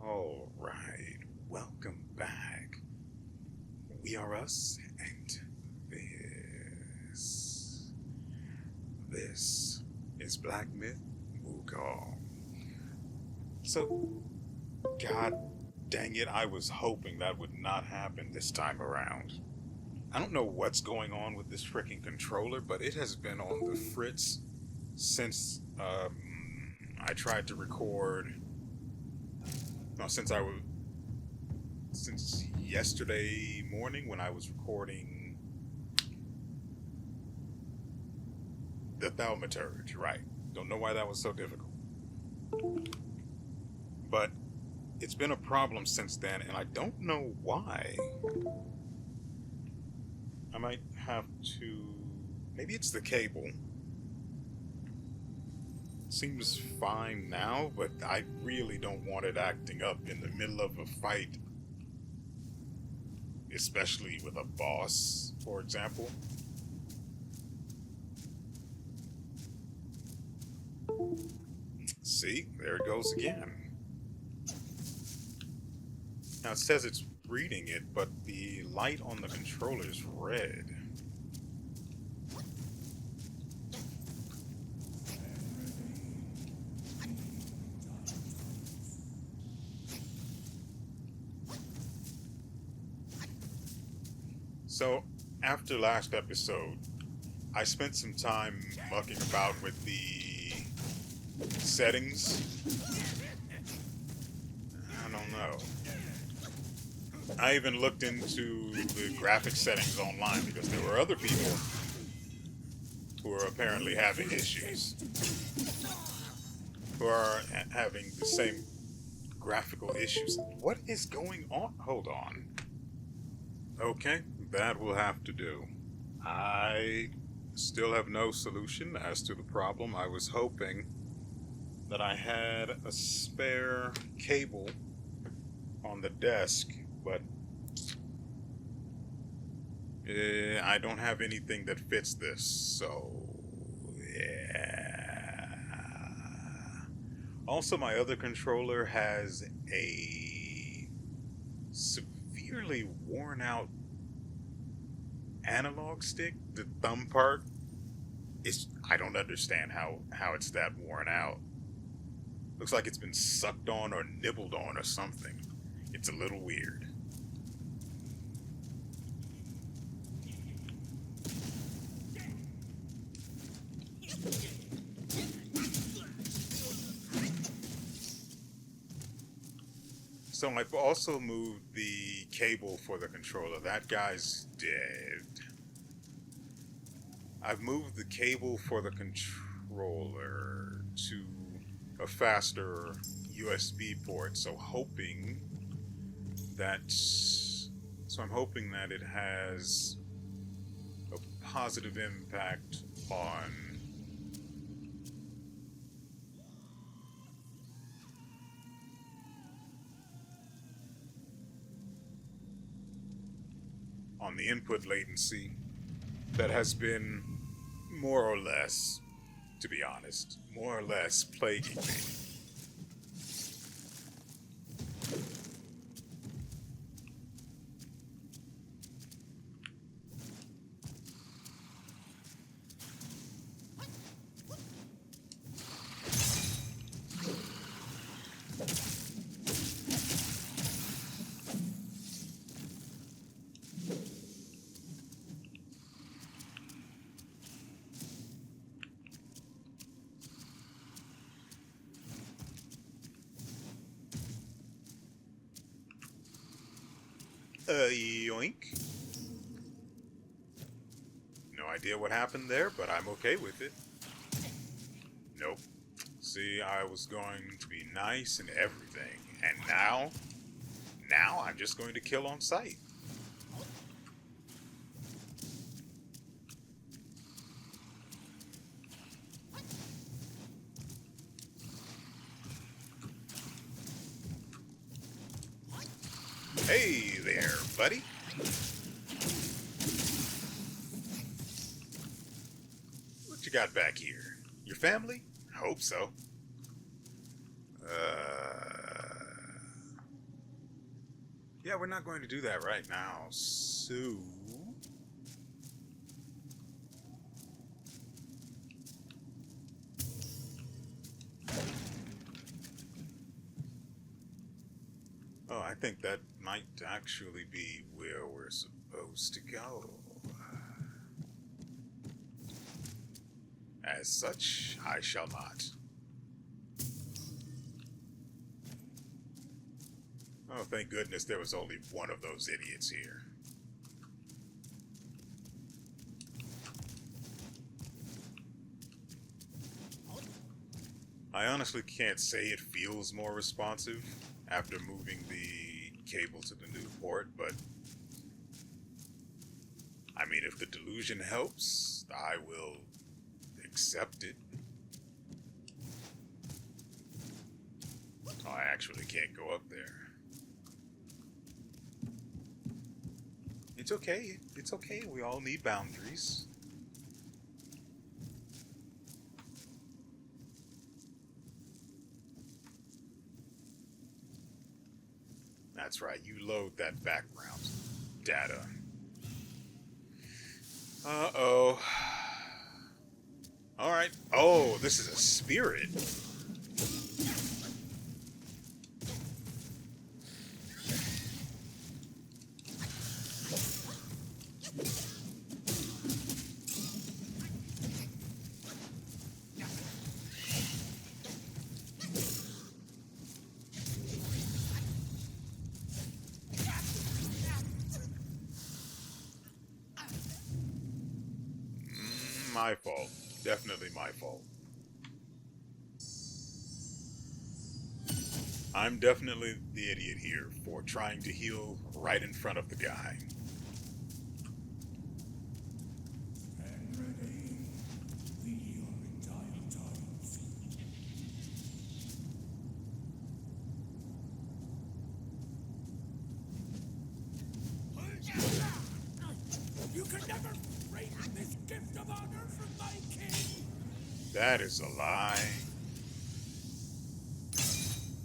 All right, welcome back. We are us, and this this is Black Myth Wukong. So, god dang it, I was hoping that would not happen this time around. I don't know what's going on with this freaking controller, but it has been on the fritz since I tried to record. No, since yesterday morning when I was recording the thaumaturge, right? Don't know why that was so difficult. But it's been a problem since then, and I don't know why. I might have to. Maybe it's the cable. Seems fine now, but I really don't want it acting up in the middle of a fight, especially with a boss, for example. See, there it goes again. Now it says it's reading it, but the light on the controller is red. So, after last episode, I spent some time mucking about with the settings. I don't know. I even looked into the graphic settings online because there were other people who are apparently having issues, who are having the same graphical issues. What is going on? Hold on. Okay, that will have to do. I still have no solution as to the problem. I was hoping that I had a spare cable on the desk, but I don't have anything that fits this, so yeah. Also, my other controller has a severely worn out analog stick. The thumb part is, I don't understand how it's that worn out. Looks like it's been sucked on or nibbled on or something. It's a little weird. So I've also moved the cable for the controller. That guy's dead. I've moved the cable for the controller to a faster USB port, I'm hoping that it has a positive impact on the input latency that has been more or less, to be honest, more or less plaguing me. Yoink. No idea what happened there, but I'm okay with it. Nope. See, I was going to be nice and everything, and now I'm just going to kill on sight. Hey there, buddy. What you got back here? Your family? I hope so. Yeah, we're not going to do that right now. So... Oh, I think that might actually be where we're supposed to go. As such, I shall not. Oh, thank goodness there was only one of those idiots here. I honestly can't say it feels more responsive after moving the cable to the new port, but I mean, if the delusion helps, I will accept it. Oh, I actually can't go up there. It's okay. It's okay. We all need boundaries. That's right. You load that background data. Uh-oh. Alright. Oh, this is a spirit. My fault. Definitely my fault. I'm definitely the idiot here for trying to heal right in front of the guy. You can never break this gift of honor from my king! That is a lie.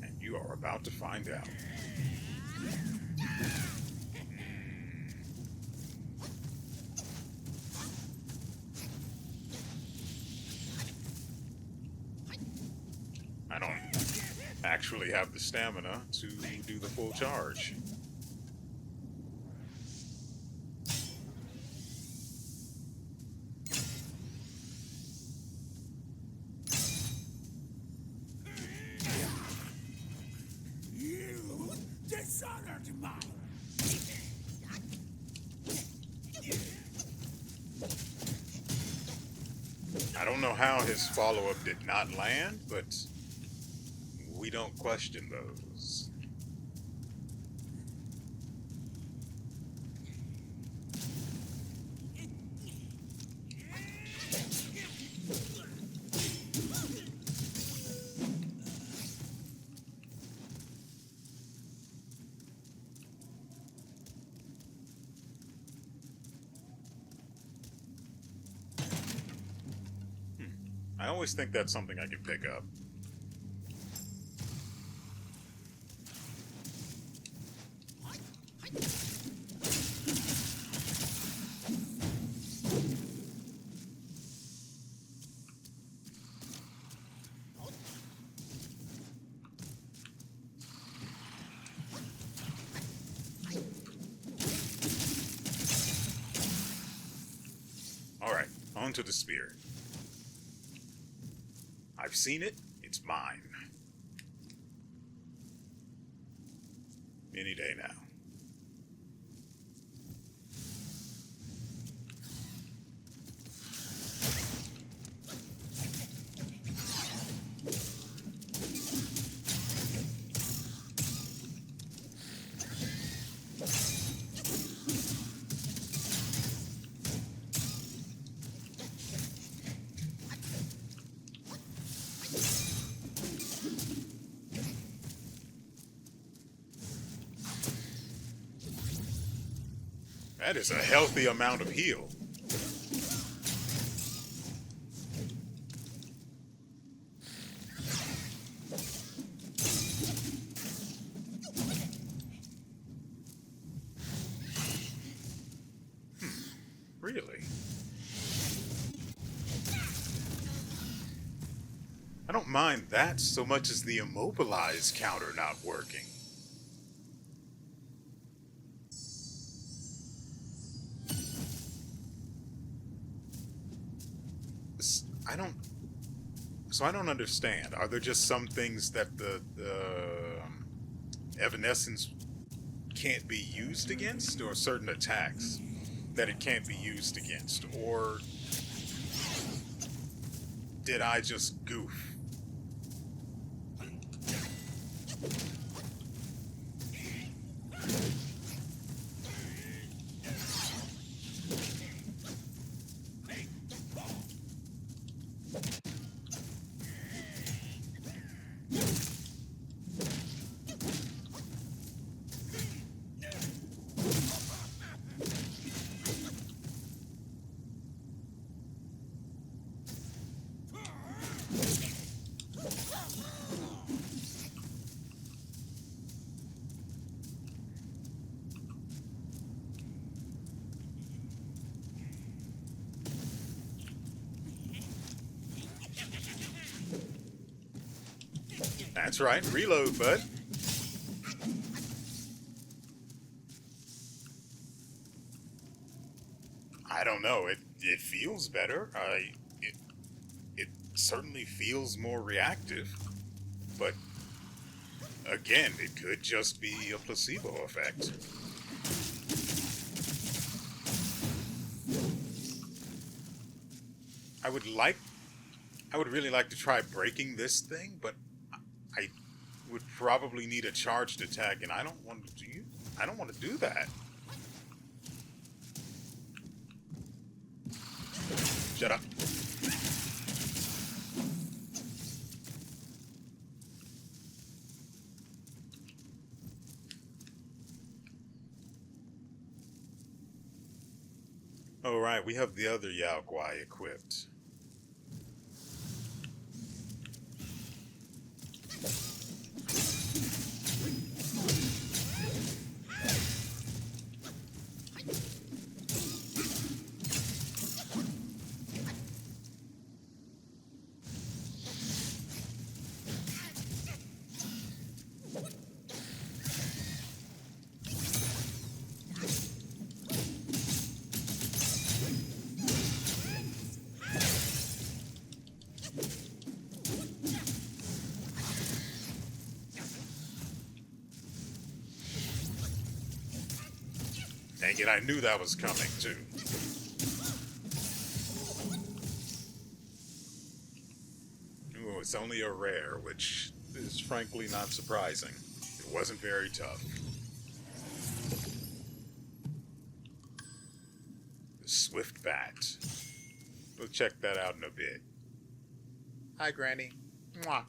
And you are about to find out. I don't actually have the stamina to do the full charge. You dishonored my... I don't know how his follow-up did not land, but we don't question those. I always think that's something I can pick up. Alright, on to the spear. I've seen it, it's mine. Any day now. That is a healthy amount of heal. Really? I don't mind that so much as the immobilize counter not working. I don't... So I don't understand. Are there just some things that the Evanescence can't be used against, or certain attacks that it can't be used against, or did I just goof? That's right, reload, bud. I don't know. It feels better. It certainly feels more reactive, but again, it could just be a placebo effect. I would like, I would really like to try breaking this thing, but I would probably need a charged attack, and I don't want to do. I don't want to do that. Shut up. All right, we have the other Yao Guai equipped. Dang it, I knew that was coming, too. Ooh, it's only a rare, which is frankly not surprising. It wasn't very tough. The Swift Bat. We'll check that out in a bit. Hi, Granny. Mwah.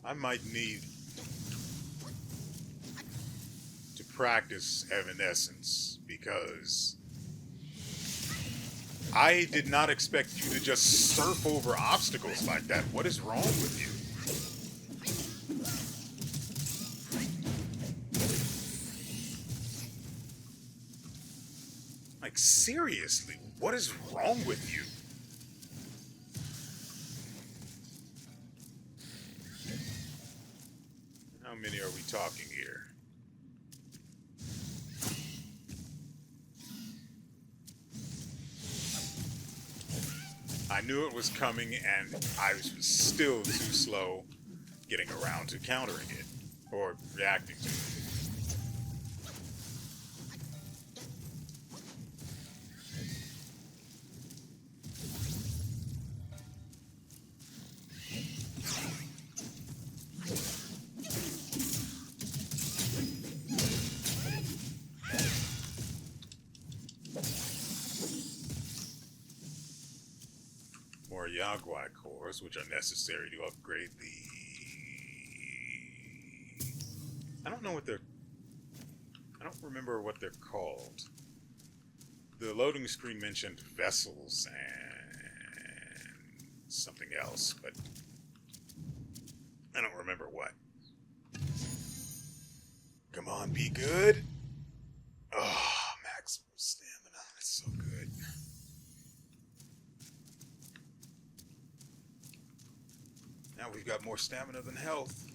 I might need to practice Evanescence, because I did not expect you to just surf over obstacles like that. What is wrong with you? Like, seriously, what is wrong with you? How many are we talking here? I knew it was coming, and I was still too slow getting around to countering it, or reacting to it. More Yao Guai cores, which are necessary to upgrade the... I don't know what they're... I don't remember what they're called. The loading screen mentioned vessels and something else, but I don't remember what. Come on, be good. Oh, maximum stamina. That's so good. Now we've got more stamina than health.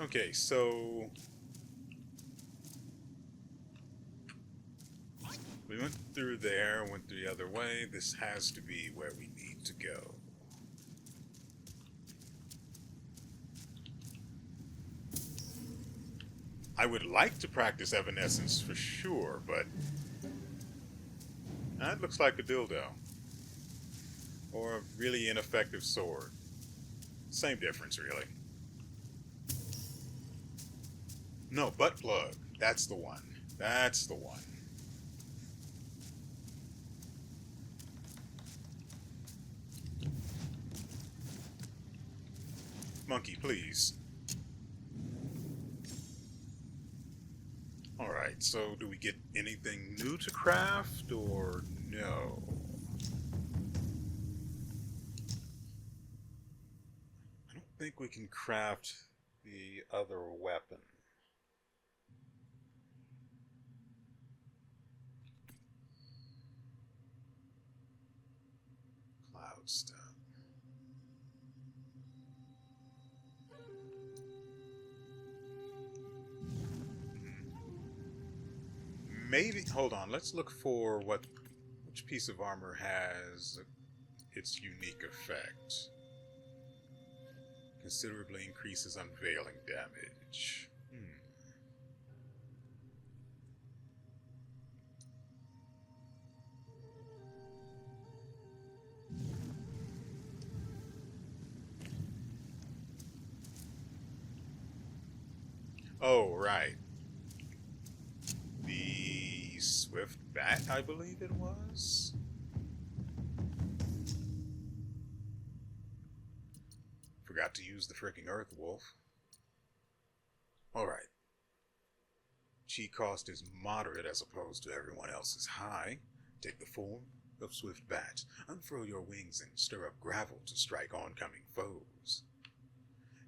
Okay, so we went through there, went the other way. This has to be where we need to go. I would like to practice Evanescence for sure, but that looks like a dildo. Or a really ineffective sword. Same difference, really. No, butt plug. That's the one. That's the one. Monkey, please. Alright, so do we get anything new to craft, or no? I don't think we can craft the other weapon. Cloud stuff. Maybe, hold on, let's look for which piece of armor has its unique effect. Considerably increases unveiling damage. Oh, right. The Swift Bat, I believe it was? Forgot to use the fricking Earth Wolf. Alright. Chi cost is moderate as opposed to everyone else's high. Take the form of Swift Bat. Unfurl your wings and stir up gravel to strike oncoming foes.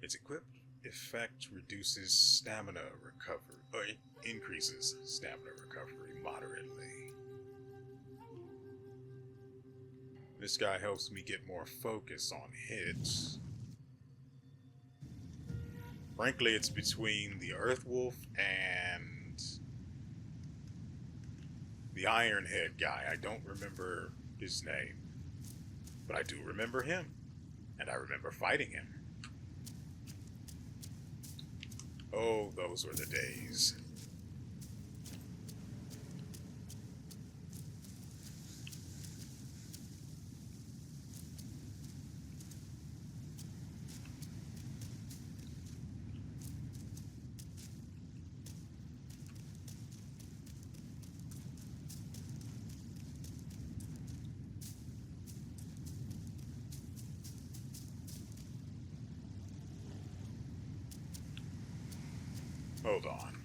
Its equipped effect reduces stamina recovery, or increases stamina recovery moderately. This guy helps me get more focus on hits. Frankly, it's between the Earth Wolf and the Ironhead guy. I don't remember his name, but I do remember him, and I remember fighting him. Oh, those were the days. Hold on.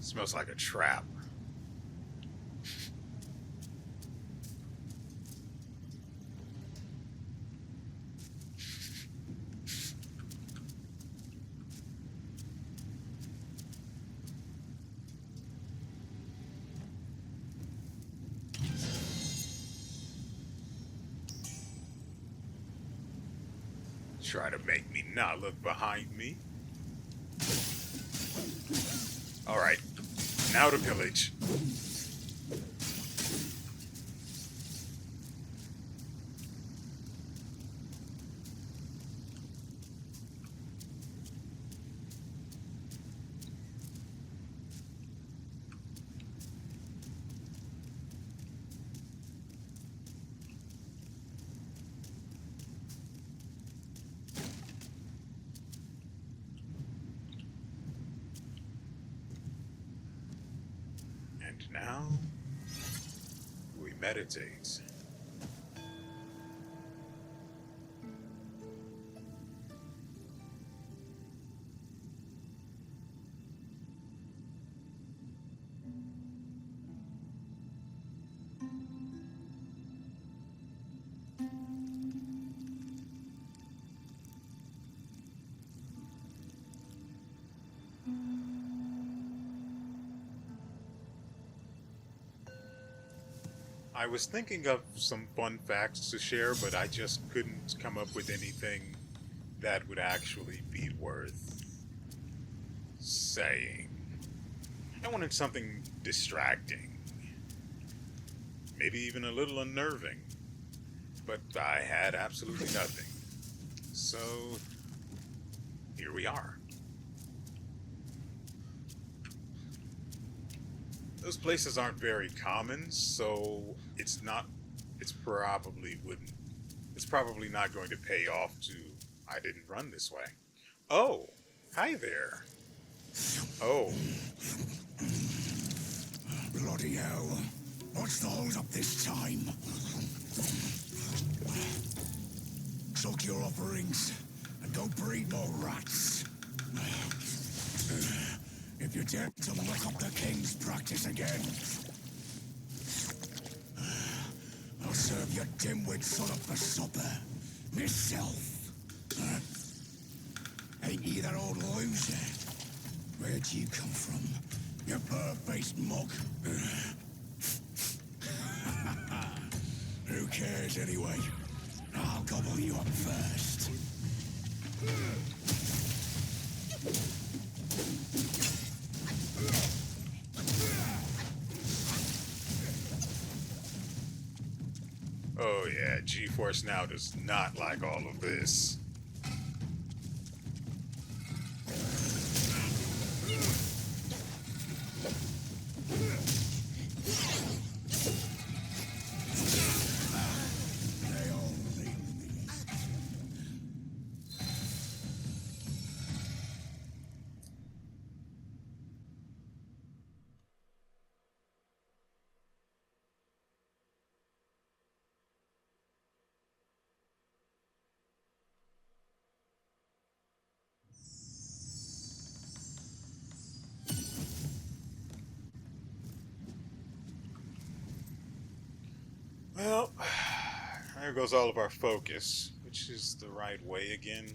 Smells like a trap. Try to make me not look behind me. Alright, now to pillage. And now we meditate. I was thinking of some fun facts to share, but I just couldn't come up with anything that would actually be worth saying. I wanted something distracting, maybe even a little unnerving, but I had absolutely nothing. So, here we are. Those places aren't very common, so it's probably not going to pay off to I didn't run this way. Oh, hi there. Oh, Bloody hell. What's the hold up this time? Soak your offerings and go breed more rats. If you dare to look up the king's practice again, I'll serve your dimwit son up for supper. Myself. Ain't you that old loser? Where'd you come from, you bird-faced mug? Who cares anyway? I'll gobble you up first. oh yeah, G-Force Now does not like all of this. Well, there goes all of our focus, which is the right way again.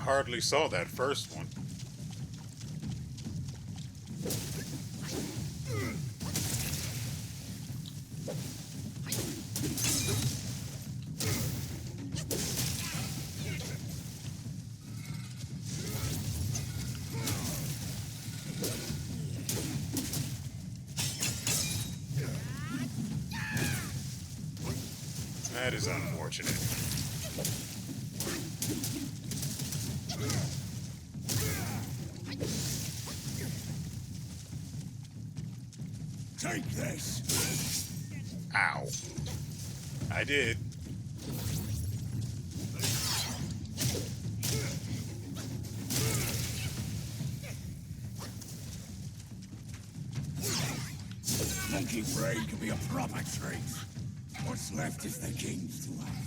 Hardly saw that first one. That is unfortunate. Take this! Ow. I did. Monkey brain can be a proper treat. What's left is the king's to have.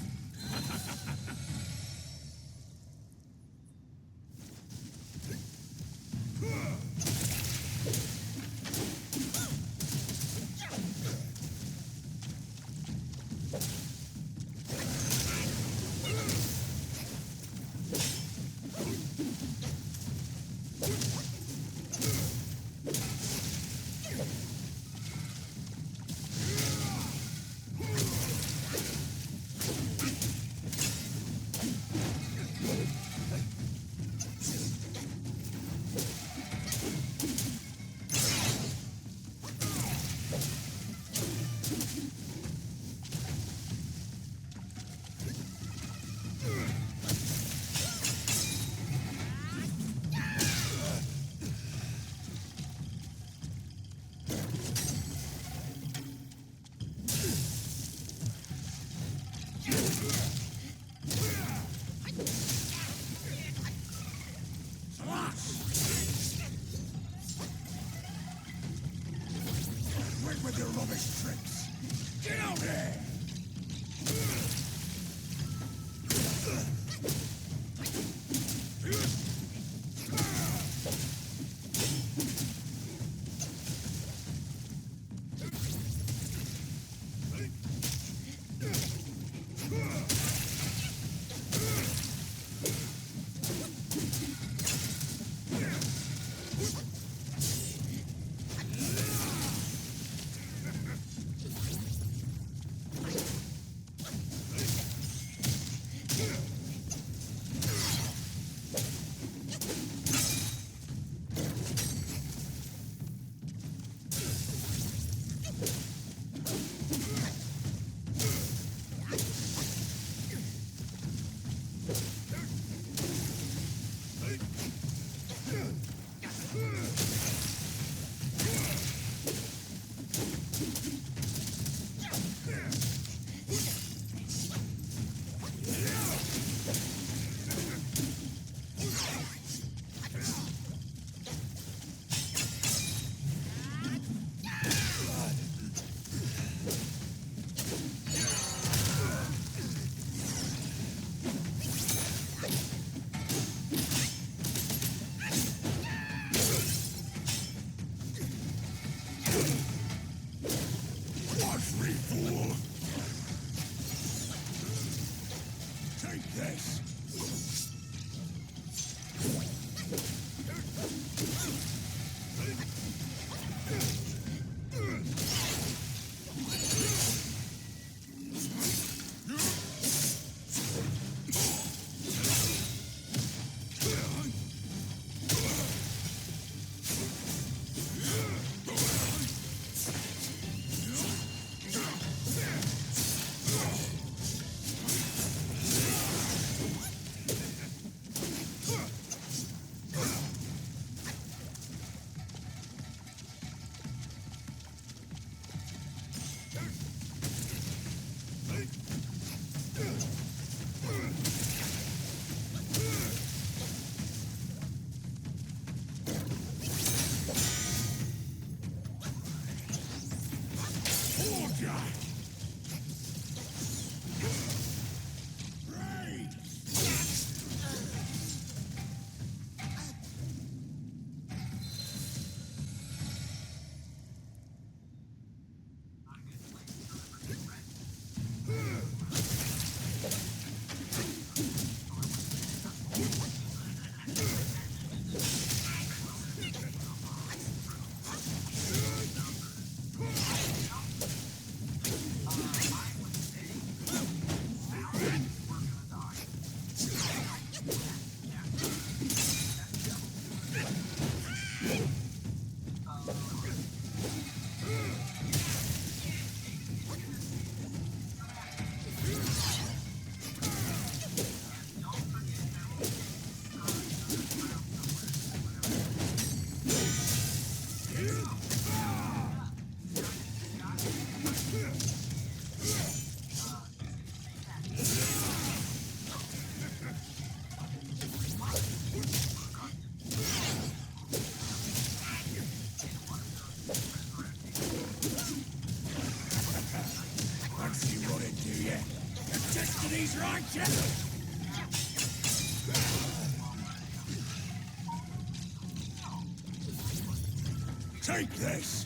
Quit with your rubbish tricks. Get out there! Watch me, fool! Take this! Take this!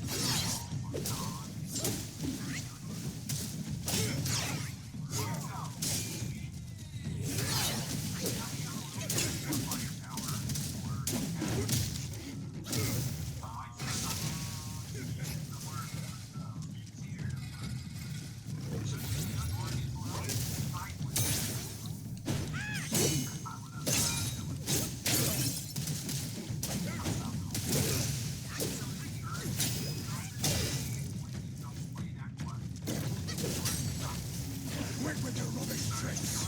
Quit with your rubbish tricks!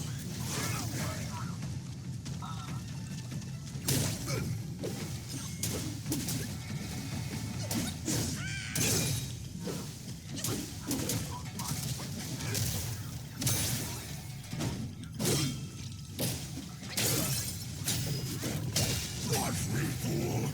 Watch me, fool!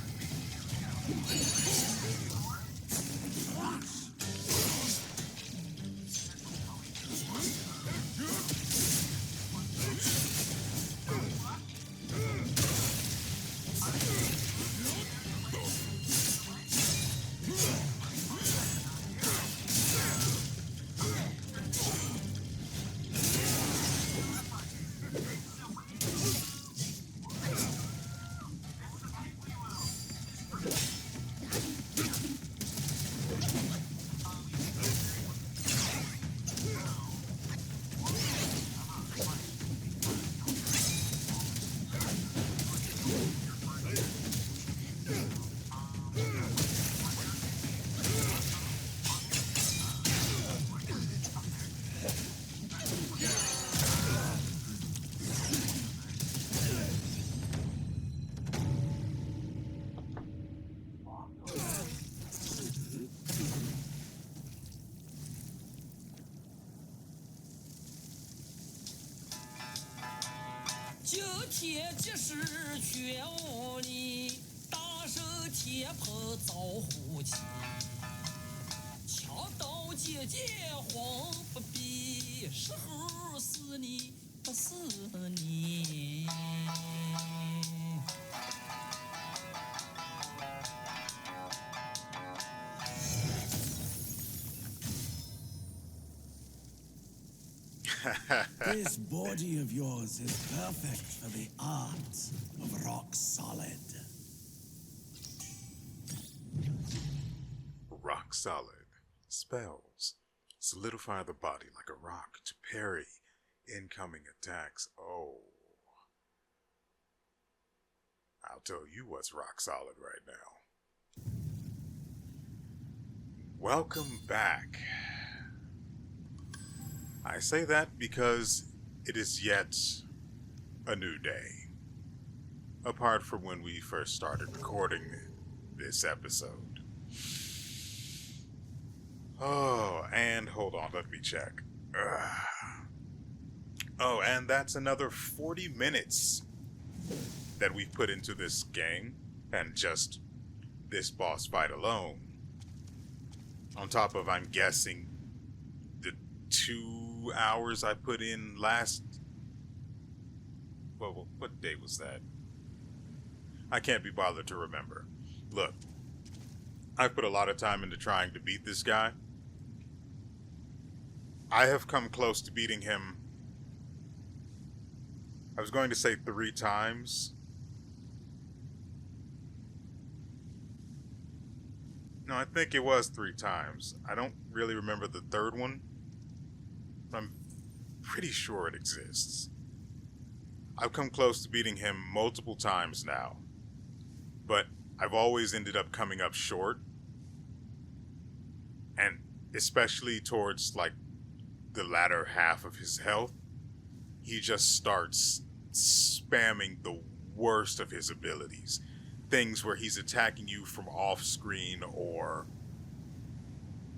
This body of yours is perfect for the art of rock solid. Rock solid. Spells. Solidify the body like a rock to parry incoming attacks. Oh. I'll tell you what's rock solid right now. Welcome back. I say that because it is yet a new day. Apart from when we first started recording this episode. Oh, and hold on, let me check. Oh, and that's another 40 minutes that we've put into this game, and just this boss fight alone. On top of, I'm guessing, the 2 hours I put in last... Well, what day was that? I can't be bothered to remember. Look, I've put a lot of time into trying to beat this guy. I have come close to beating him, I was going to say 3 times. No, I think it was 3 times. I don't really remember the third one. I'm pretty sure it exists. I've come close to beating him multiple times now, but I've always ended up coming up short. And especially towards, like, the latter half of his health, he just starts spamming the worst of his abilities. Things where he's attacking you from off screen, or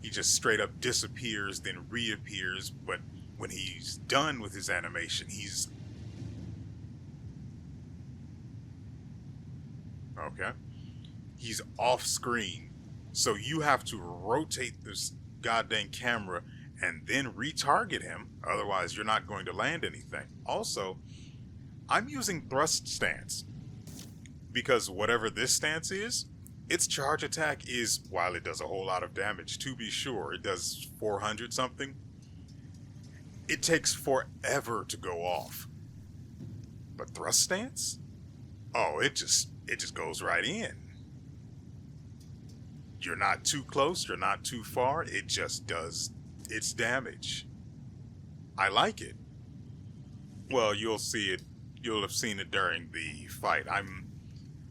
he just straight up disappears, then reappears, but when he's done with his animation, he's... Okay. He's off screen, so you have to rotate this goddamn camera and then retarget him. Otherwise, you're not going to land anything. Also, I'm using thrust stance because whatever this stance is, its charge attack is, while it does a whole lot of damage, to be sure, it does 400 something, it takes forever to go off. But thrust stance? Oh, it just goes right in. You're not too close, you're not too far, it just does its damage. I like it. Well, you'll see it, you'll have seen it during the fight.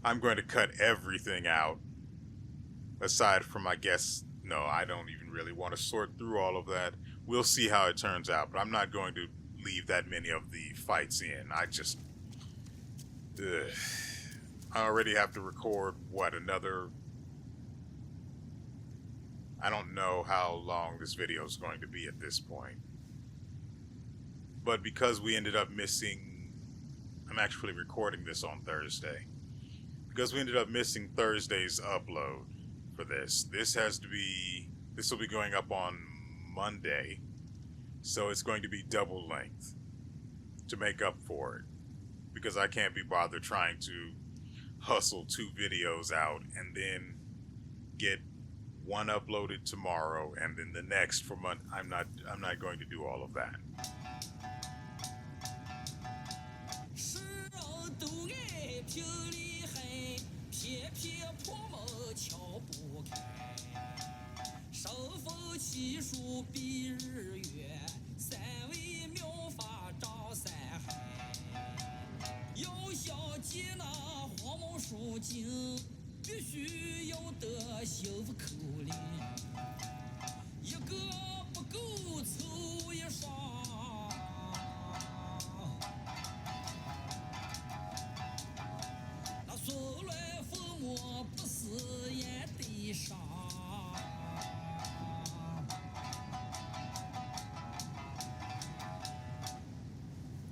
I'm going to cut everything out aside from, I guess, no, I don't even really want to sort through all of that. We'll see how it turns out, but I'm not going to leave that many of the fights in. I just I already have to record what, another, I don't know how long this video is going to be at this point. But because we ended up missing, I'm actually recording this on Thursday. Because we ended up missing Thursday's upload for this. This will be going up on Monday. So it's going to be double length to make up for it. Because I can't be bothered trying to hustle 2 videos out and then get one uploaded tomorrow and then the next for month. I'm not going to do all of that.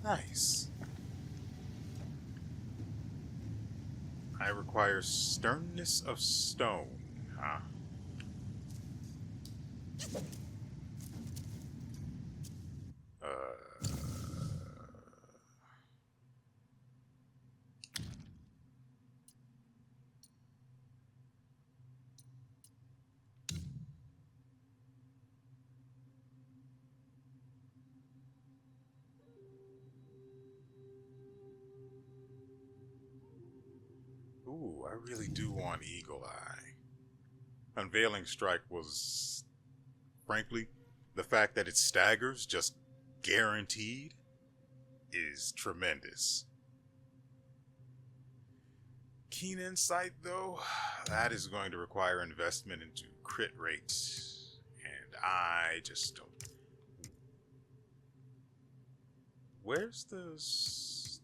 Nice. I require sternness of stone, huh? Ooh, I really do want Eagle Eye. Unveiling Strike was, frankly, the fact that it staggers, just guaranteed, is tremendous. Keen Insight, though, that is going to require investment into crit rates, and I just don't. Where's the stone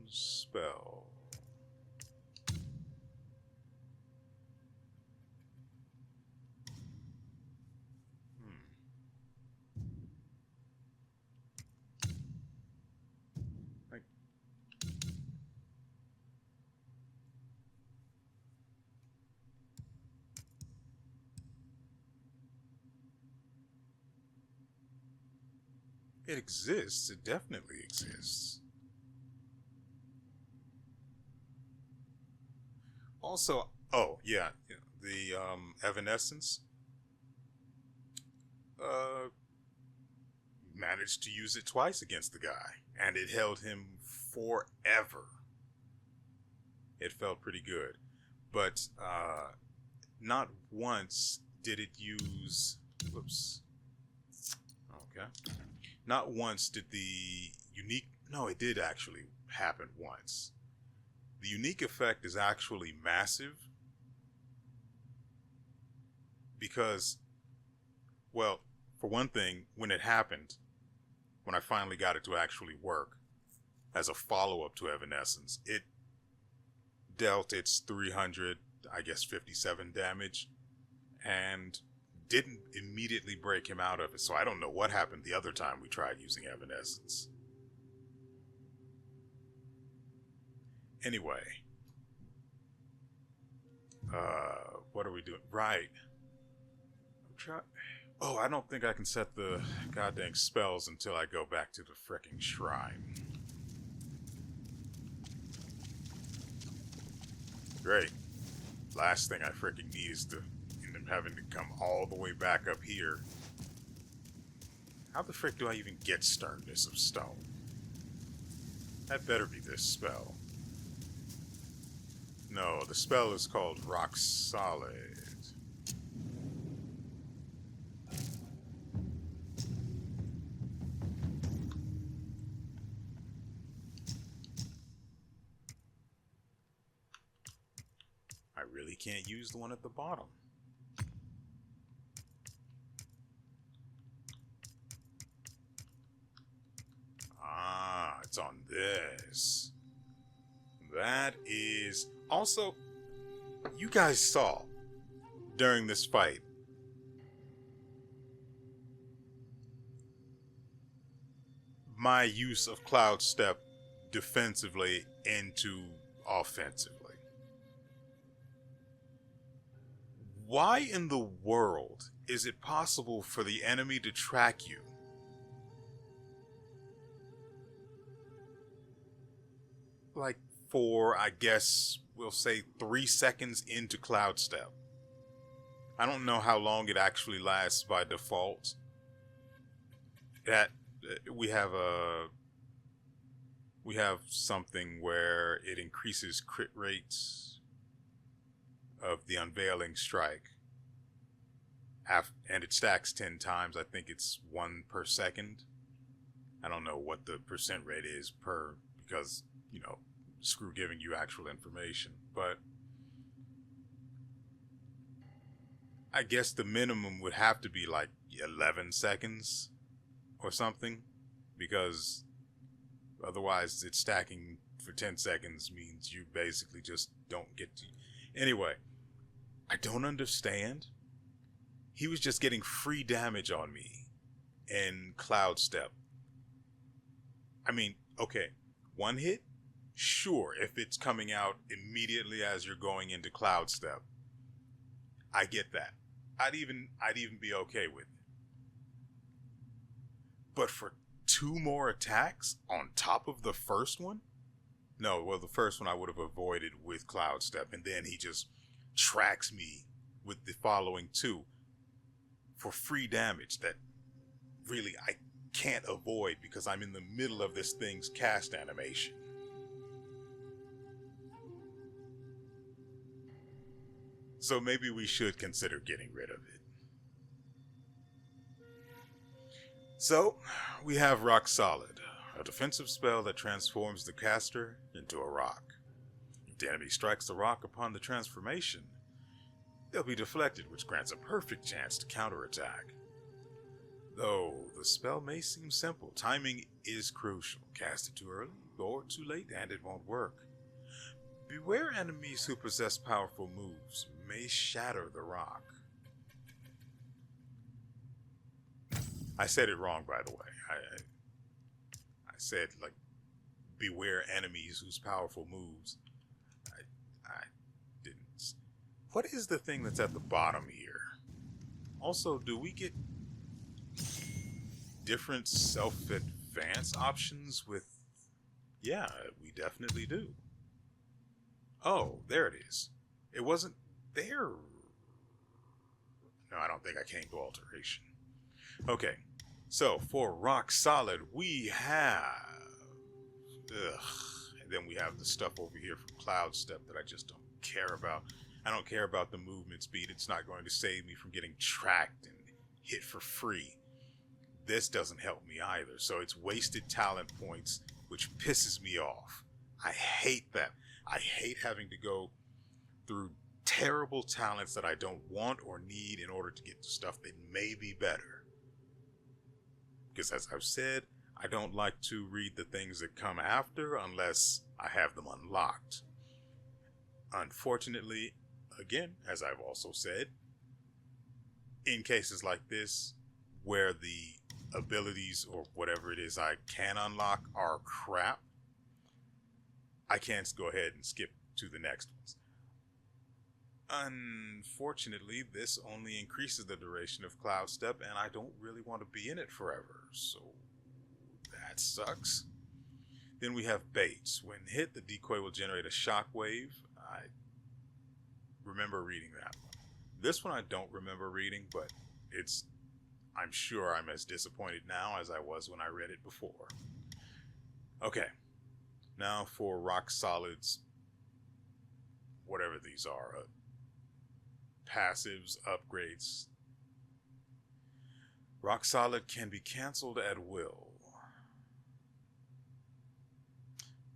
spell? It exists. It definitely exists. Also, oh yeah, the Evanescence. Managed to use it twice against the guy, and it held him forever. It felt pretty good, but not once did it use. Whoops. Okay. Not once did the unique. No, it did actually happen once. The unique effect is actually massive because, well, for one thing, when it happened, when I finally got it to actually work as a follow-up to Evanescence, it dealt its 300, I guess 57 damage, and didn't immediately break him out of it. So I don't know what happened the other time we tried using Evanescence. Anyway, what are we doing? Right. Oh, I don't think I can set the goddamn spells until I go back to the frickin' shrine. Great. Last thing I frickin' need is to end up having to come all the way back up here. How the frick do I even get sternness of stone? That better be this spell. No, the spell is called Rock Solid. I really can't use the one at the bottom. Ah, it's on this. That is... Also, you guys saw during this fight my use of Cloud Step defensively into offensively. Why in the world is it possible for the enemy to track you like for, I guess, we'll say 3 seconds into Cloud Step? I don't know how long it actually lasts by default. That we have something where it increases crit rates of the Unveiling Strike, and it stacks 10 times. I think it's 1 per second. I don't know what the percent rate is per, because, you know, screw giving you actual information. But I guess the minimum would have to be like 11 seconds or something, because otherwise it's stacking for 10 seconds means you basically just don't get to... Anyway, I don't understand. He was just getting free damage on me in Cloud Step. I mean, okay, 1 hit? Sure, if it's coming out immediately as you're going into Cloud Step. I get that. I'd even be okay with it. But for 2 more attacks on top of the first one? No, well, the first one I would have avoided with Cloud Step, and then he just tracks me with the following 2 for free damage that really I can't avoid because I'm in the middle of this thing's cast animation. So maybe we should consider getting rid of it. So, we have Rock Solid, a defensive spell that transforms the caster into a rock. If the enemy strikes the rock upon the transformation, they'll be deflected, which grants a perfect chance to counterattack. Though the spell may seem simple, timing is crucial. Cast it too early or too late and it won't work. Beware enemies who possess powerful moves may shatter the rock. I said it wrong, by the way. I said, like, beware enemies whose powerful moves. I didn't. What is the thing that's at the bottom here? Also, do we get different self-advance options with... Yeah, we definitely do. Oh, there it is. It wasn't there. No, I don't think I came to alteration. Okay, so for Rock Solid, we have... And then we have the stuff over here from Cloud Step that I just don't care about. I don't care about the movement speed. It's not going to save me from getting tracked and hit for free. This doesn't help me either, so it's wasted talent points, which pisses me off. I hate that. I hate having to go through terrible talents that I don't want or need in order to get to stuff that may be better. Because as I've said, I don't like to read the things that come after unless I have them unlocked. Unfortunately, again, as I've also said, in cases like this, where the abilities or whatever it is I can unlock are crap, I can't go ahead and skip to the next ones. Unfortunately, this only increases the duration of Cloud Step, and I don't really want to be in it forever, so that sucks. Then we have Baits. When hit, the decoy will generate a shockwave. I remember reading that one. This one I don't remember reading, but I'm sure I'm as disappointed now as I was when I read it before. Okay, now for Rock Solid's, whatever these are, passives, upgrades. Rock Solid can be cancelled at will.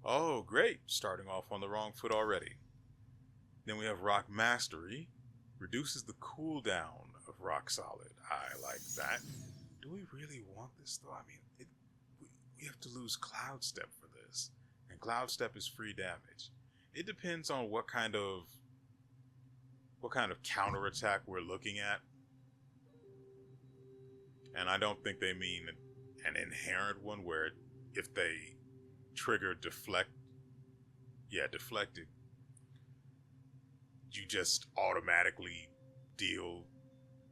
Oh, great, starting off on the wrong foot already. Then we have Rock Mastery, reduces the cooldown of Rock Solid. I like that. Do we really want this though? I mean, we have to lose Cloud Step for this, and Cloud Step is free damage. It depends on what kind of counterattack we're looking at, and I don't think they mean an inherent one where if they trigger deflected, you just automatically deal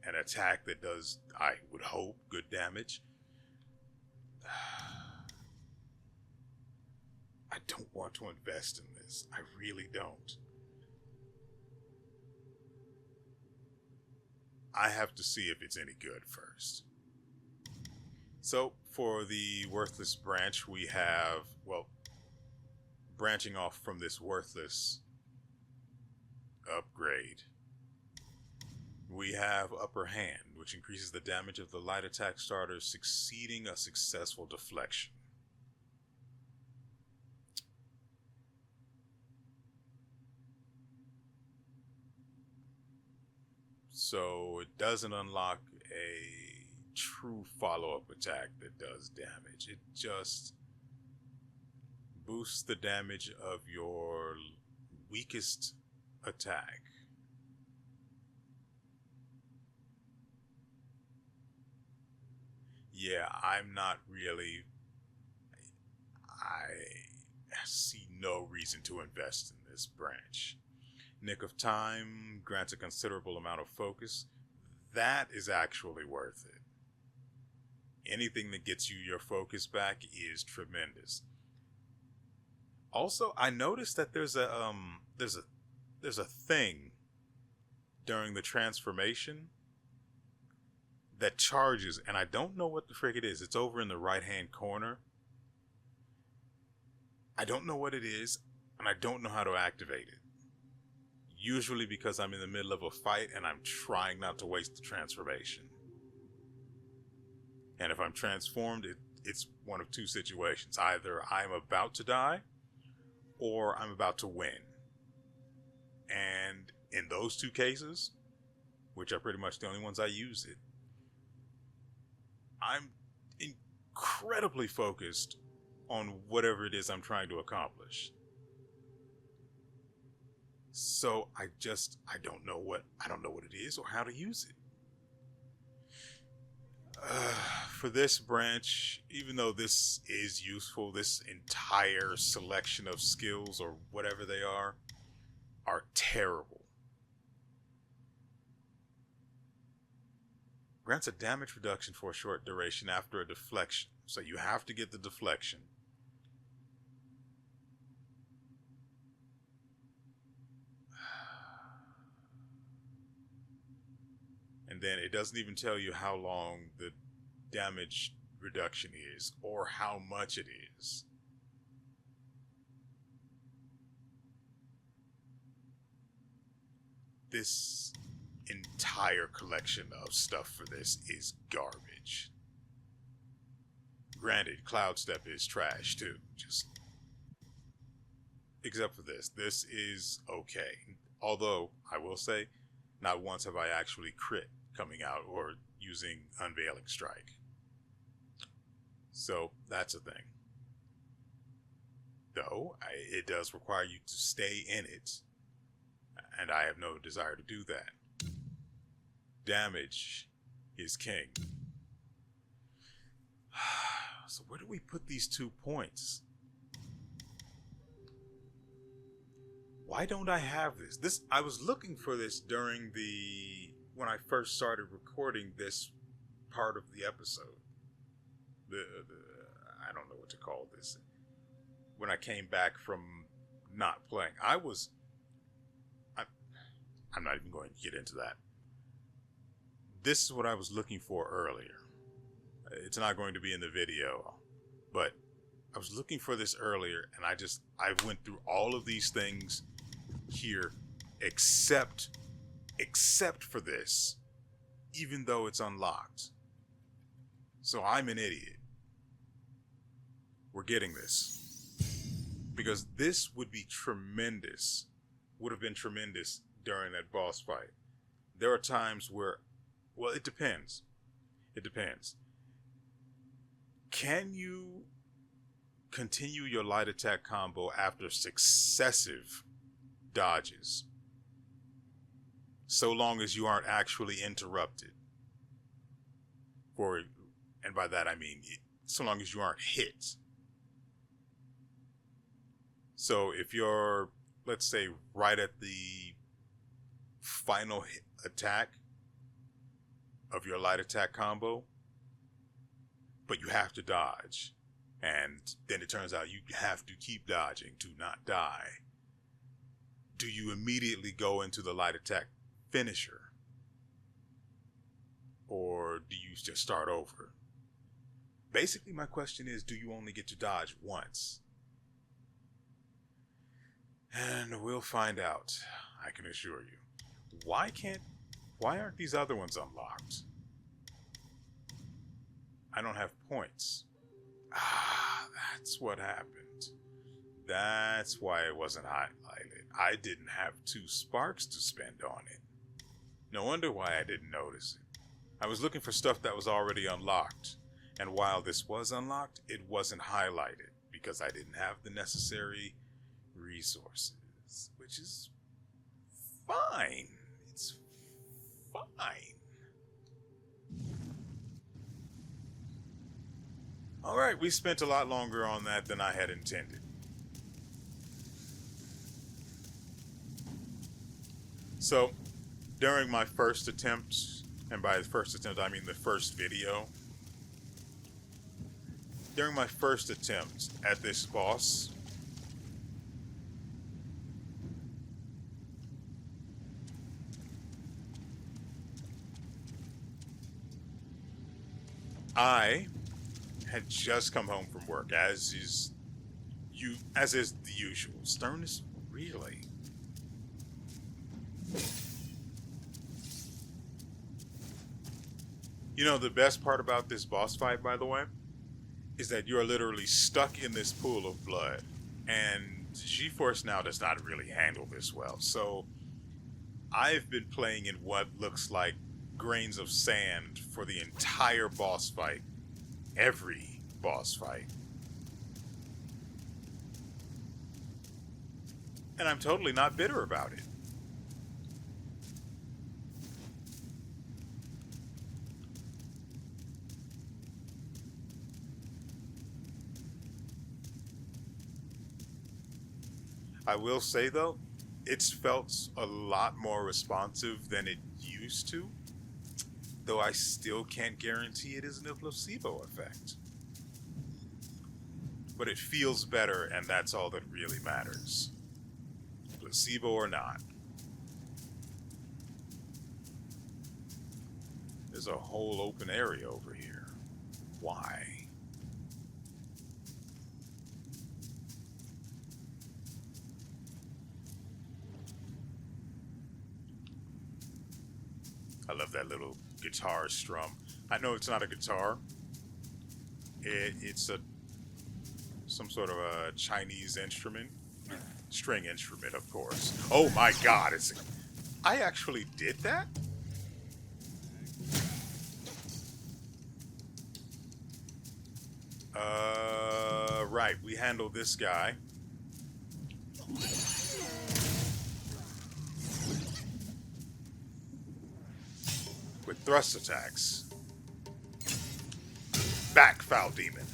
an attack that does, I would hope, good damage. I don't want to invest in this. I really don't. I have to see if it's any good first. So for the worthless branch, we have, well, branching off from this worthless upgrade, we have Upper Hand, which increases the damage of the light attack starter succeeding a successful deflection. So it doesn't unlock a true follow-up attack that does damage. It just boosts the damage of your weakest attack. Yeah, I'm not really... I see no reason to invest in this branch. Nick of Time grants a considerable amount of focus. That is actually worth it. Anything that gets you your focus back is tremendous. Also, I noticed that there's a thing during the transformation that charges, and I don't know what the frick it is. It's over in the right-hand corner. I don't know what it is, and I don't know how to activate it. Usually because I'm in the middle of a fight and I'm trying not to waste the transformation. And if I'm transformed, it's one of two situations. Either I'm about to die, or I'm about to win. And in those two cases, which are pretty much the only ones I use it, I'm incredibly focused on whatever it is I'm trying to accomplish. So I don't know what it is or how to use it. For this branch, even though this is useful, this entire selection of skills or whatever they are terrible. Grants a damage reduction for a short duration after a deflection, so you have to get the deflection. And then it doesn't even tell you how long the damage reduction is or how much it is. This entire collection of stuff for this is garbage. Granted, Cloud Step is trash too, except for this. This is okay. Although, I will say, not once have I actually crit coming out or using Unveiling Strike. So, that's a thing. Though, it does require you to stay in it, and I have no desire to do that. Damage is king. So where do we put these 2 points? Why don't I have this? I was looking for this when I first started recording this part of the episode. I don't know what to call this. When I came back from not playing, I'm not even going to get into that. This is what I was looking for earlier. It's not going to be in the video, but I was looking for this earlier, and I went through all of these things here, except for this, even though it's unlocked. So I'm an idiot. We're getting this. Because this would be tremendous. Would have been tremendous during that boss fight. There are times where, well, it depends. It depends. Can you continue your light attack combo after successive dodges? So long as you aren't actually interrupted. And by that I mean, so long as you aren't hit. So if you're, let's say, right at the final attack of your light attack combo, but you have to dodge, and then it turns out you have to keep dodging to not die, do you immediately go into the light attack finisher? Or do you just start over? Basically, my question is, do you only get to dodge once? And we'll find out, I can assure you. Why aren't these other ones unlocked? I don't have points. That's what happened. That's why it wasn't highlighted. I didn't have 2 sparks to spend on it. No wonder why I didn't notice it. I was looking for stuff that was already unlocked. And while this was unlocked, it wasn't highlighted because I didn't have the necessary resources, which is fine. It's fine. Alright, we spent a lot longer on that than I had intended. So, during my first attempt, and by the first attempt I mean the first video, during my first attempt at this boss, I had just come home from work, as is the usual. Sternness, really? You know, the best part about this boss fight, by the way, is that you're literally stuck in this pool of blood, and GeForce Now does not really handle this well. So I've been playing in what looks like grains of sand for the entire boss fight, every boss fight. And I'm totally not bitter about it. I will say though, it's felt a lot more responsive than it used to, though I still can't guarantee it isn't a placebo effect. But it feels better, and that's all that really matters. Placebo or not. There's a whole open area over here. Why? I love that little guitar strum. I know it's not a guitar. It's some sort of a Chinese instrument. String instrument, of course. Oh my god, I actually did that? Right, we handled this guy. With thrust attacks. Back, foul demon.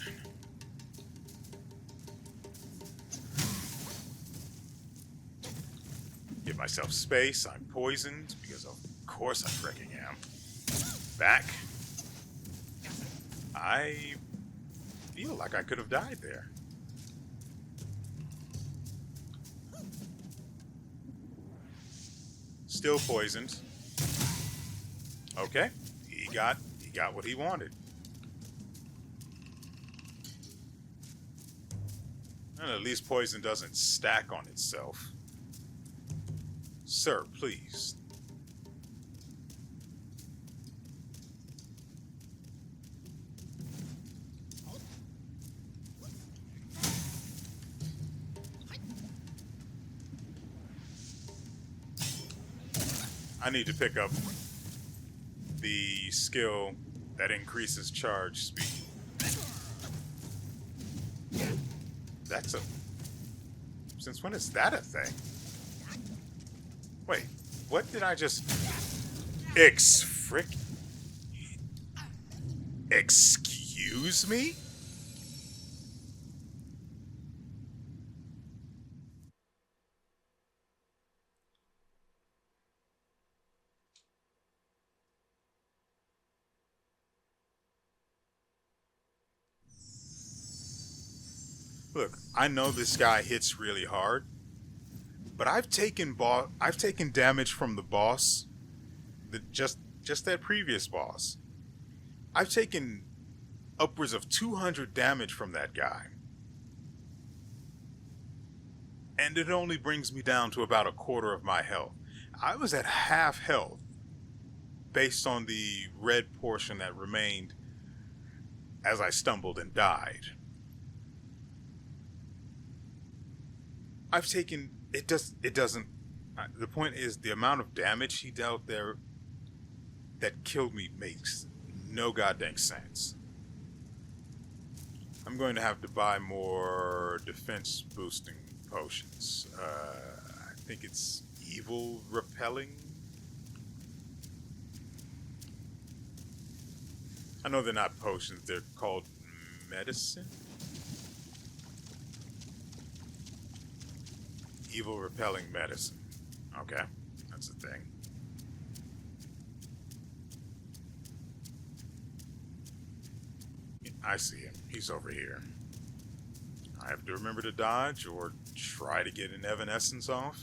Give myself space. I'm poisoned because of course I freaking am. Back. I feel like I could have died there. Still poisoned. Okay. He got what he wanted. And at least poison doesn't stack on itself. Sir, please. I need to pick up the skill that increases charge speed. That's a... Since when is that a thing? Wait, what did I just... Excuse me? Look, I know this guy hits really hard, but I've taken damage from the boss, just that previous boss. I've taken upwards of 200 damage from that guy. And it only brings me down to about a quarter of my health. I was at half health based on the red portion that remained as I stumbled and died. I've taken... It doesn't... The point is, the amount of damage he dealt there that killed me makes no goddamn sense. I'm going to have to buy more defense boosting potions. I think it's evil repelling. I know they're not potions, they're called medicine. Evil repelling medicine. Okay, that's a thing. I see him. He's over here. I have to remember to dodge or try to get an evanescence off.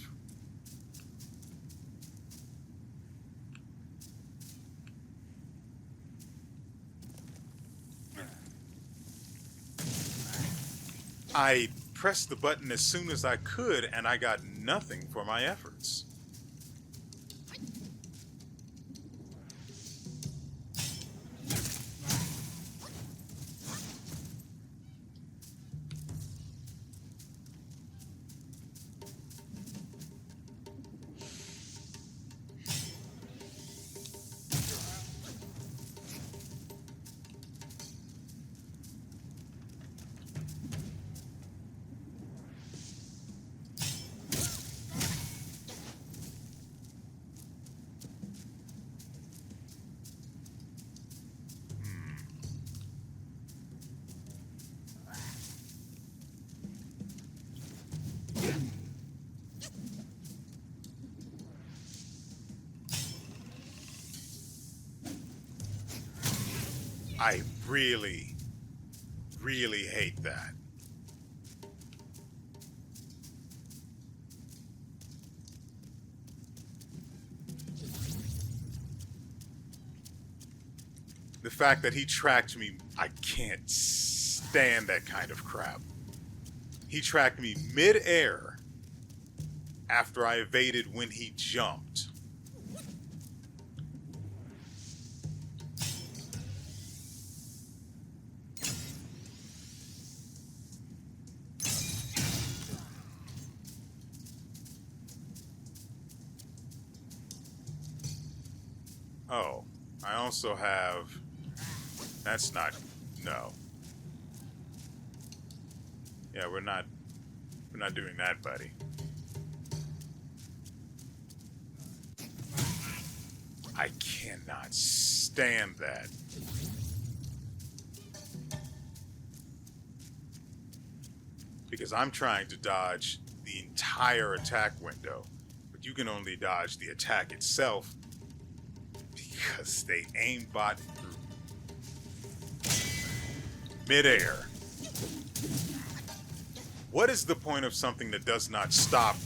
I pressed the button as soon as I could, and I got nothing for my efforts. I really, really hate that. The fact that he tracked me, I can't stand that kind of crap. He tracked me mid-air after I evaded when he jumped. Oh, I also have... That's not... No. Yeah, we're not doing that, buddy. I cannot stand that. Because I'm trying to dodge the entire attack window. but you can only dodge the attack itself because they aimbot through midair. What is the point of something that does not stop?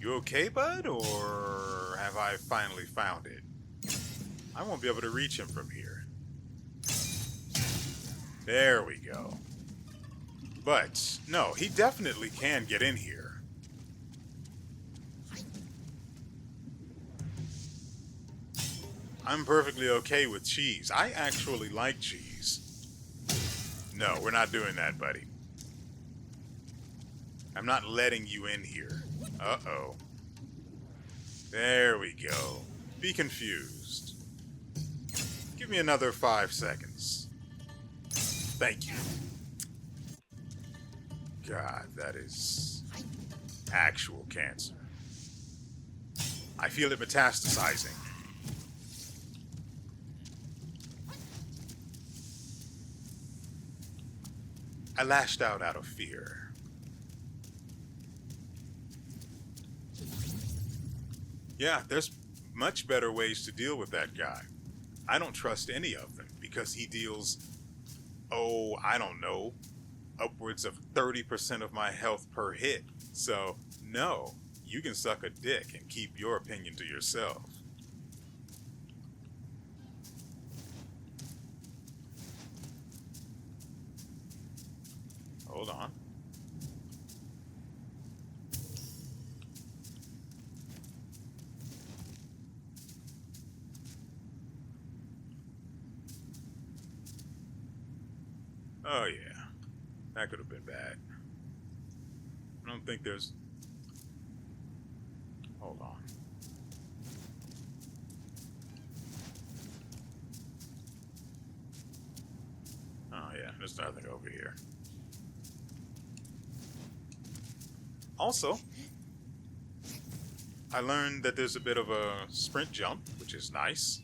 You okay, bud? Or have I finally found it? I won't be able to reach him from here. There we go. But, no, he definitely can get in here. I'm perfectly okay with cheese. I actually like cheese. No, we're not doing that, buddy. I'm not letting you in here. Uh-oh. There we go. Be confused. Give me another 5 seconds. Thank you. God, that is actual cancer. I feel it metastasizing. I lashed out of fear. Yeah, there's much better ways to deal with that guy. I don't trust any of them because he deals, oh, I don't know, upwards of 30% of my health per hit. So, no, you can suck a dick and keep your opinion to yourself. Hold on. Oh yeah, that could have been bad. I don't think there's... Hold on. Oh yeah, there's nothing over here. Also, I learned that there's a bit of a sprint jump, which is nice.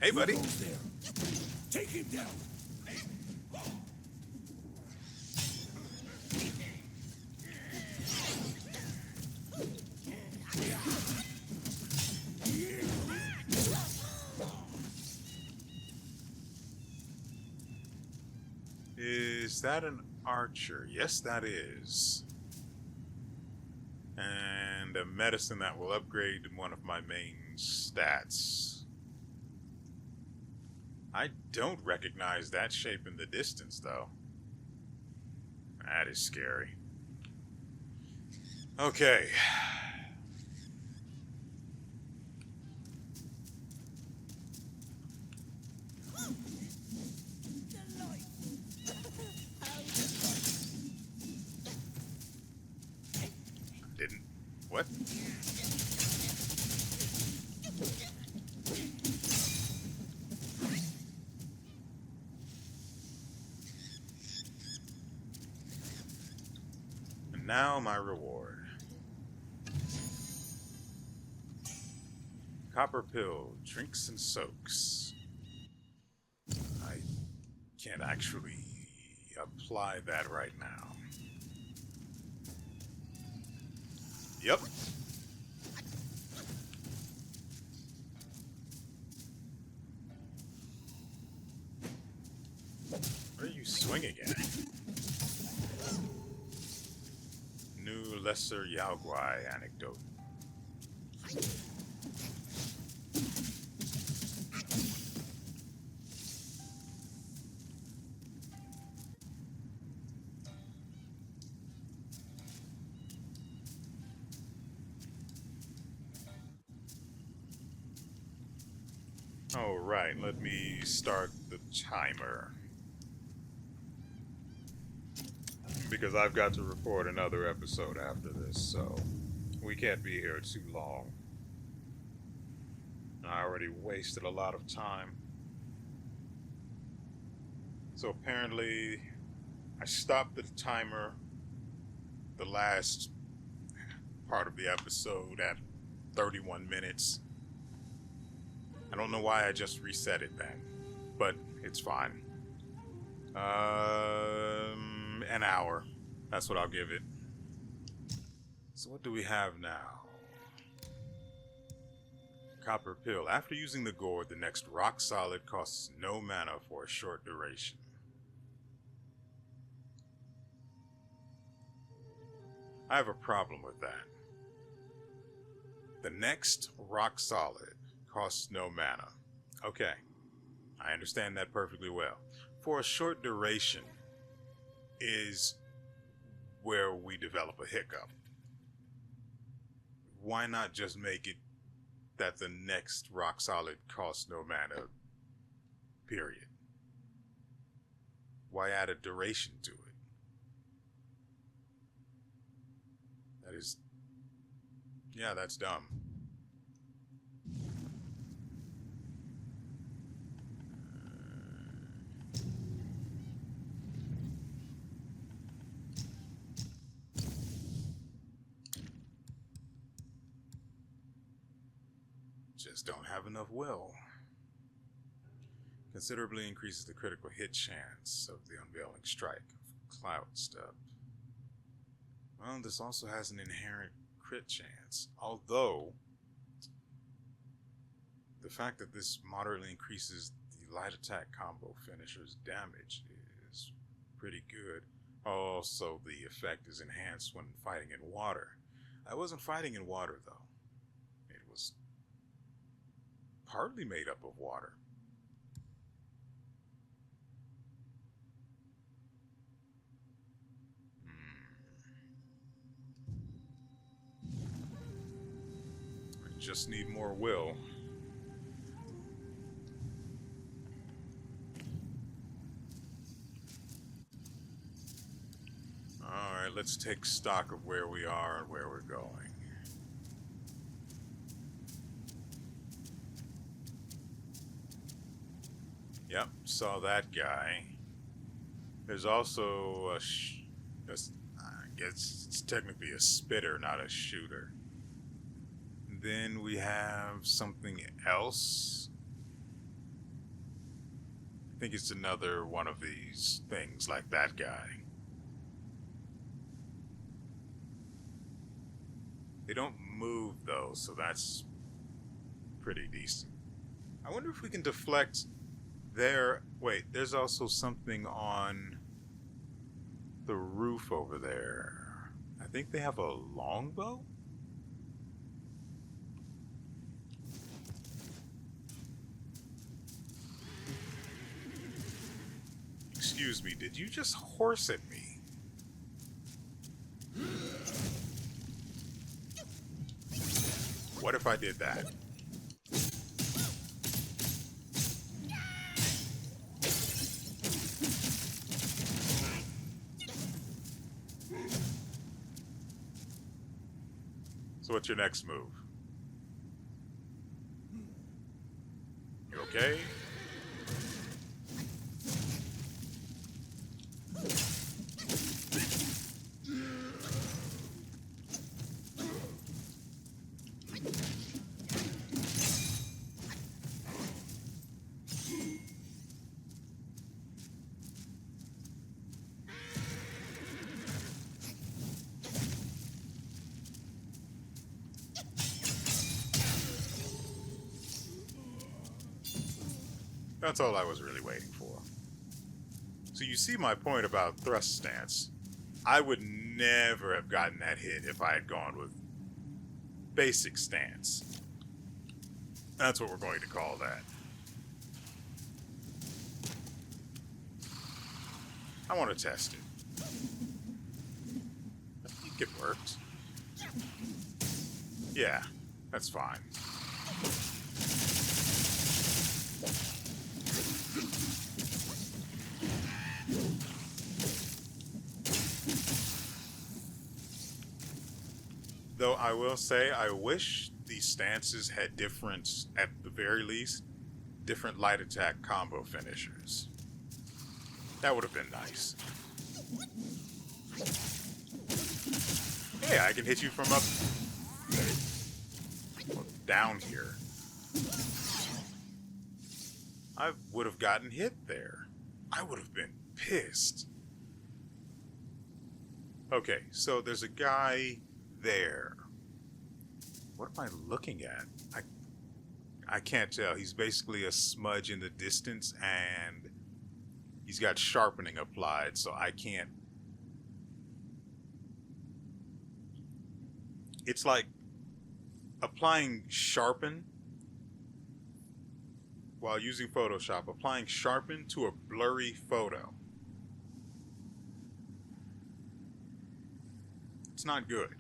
Hey, buddy. Take him down. Is that an archer? Yes, that is. And a medicine that will upgrade one of my main stats. I don't recognize that shape in the distance, though. That is scary. Okay. Didn't... What? And now my reward. Copper pill, drinks and soaks. I can't actually apply that right now. Yep. Where are you swinging at? New Lesser Yaoguai anecdote. All right, let me start the timer. Because I've got to record another episode after this, so we can't be here too long. I already wasted a lot of time. So apparently, I stopped the timer the last part of the episode at 31 minutes. I don't know why I just reset it then, but it's fine. An hour. That's what I'll give it. So what do we have now? Copper pill. After using the gourd, the next rock solid costs no mana for a short duration. I have a problem with that. The next rock solid costs no mana. Okay, I understand that perfectly well. For a short duration is where we develop a hiccup. Why not just make it that the next rock solid costs no mana, period? Why add a duration to it? That is... yeah, that's dumb. Just don't have enough will. Considerably increases the critical hit chance of the unveiling strike of Cloud Step. Well, this also has an inherent crit chance, although the fact that this moderately increases the light attack combo finisher's damage is pretty good. Also, the effect is enhanced when fighting in water. I wasn't fighting in water though. It was partly made up of water. I just need more will. Alright, let's take stock of where we are and where we're going. Yep, saw that guy. There's also I guess it's technically a spitter, not a shooter. And then we have something else. I think it's another one of these things like that guy. They don't move though, so that's pretty decent. I wonder if we can deflect there. Wait, there's also something on the roof over there. I think they have a longbow? Excuse me, did you just horse at me? What if I did that? So what's your next move? You okay? That's all I was really waiting for. So you see my point about thrust stance. I would never have gotten that hit if I had gone with basic stance. That's what we're going to call that. I want to test it. I think it worked. Yeah, that's fine. Though I will say, I wish these stances had different, at the very least, different light attack combo finishers. That would have been nice. Hey, I can hit you from up... well, down here. I would have gotten hit there. I would have been pissed. Okay, so there's a guy there. What am I looking at? I can't tell. He's basically a smudge in the distance, and he's got sharpening applied, so I can't... It's like applying sharpen while using Photoshop, applying sharpen to a blurry photo. It's not good.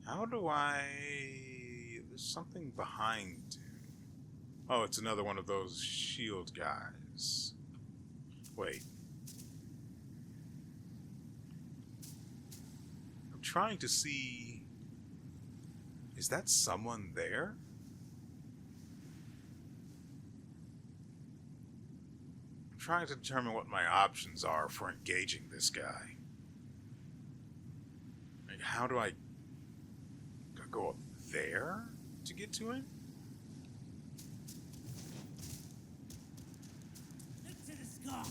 How do I... There's something behind him. Oh, it's another one of those shield guys. Wait. I'm trying to see... Is that someone there? I'm trying to determine what my options are for engaging this guy. Like, how do I go up there to get to him? Look to the sky.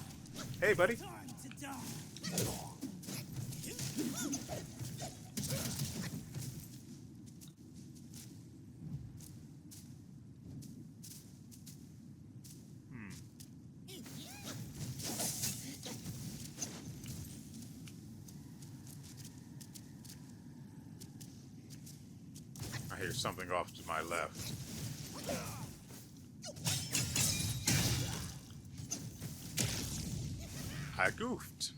Hey, buddy. Time to die. I hear something off to my left. I goofed.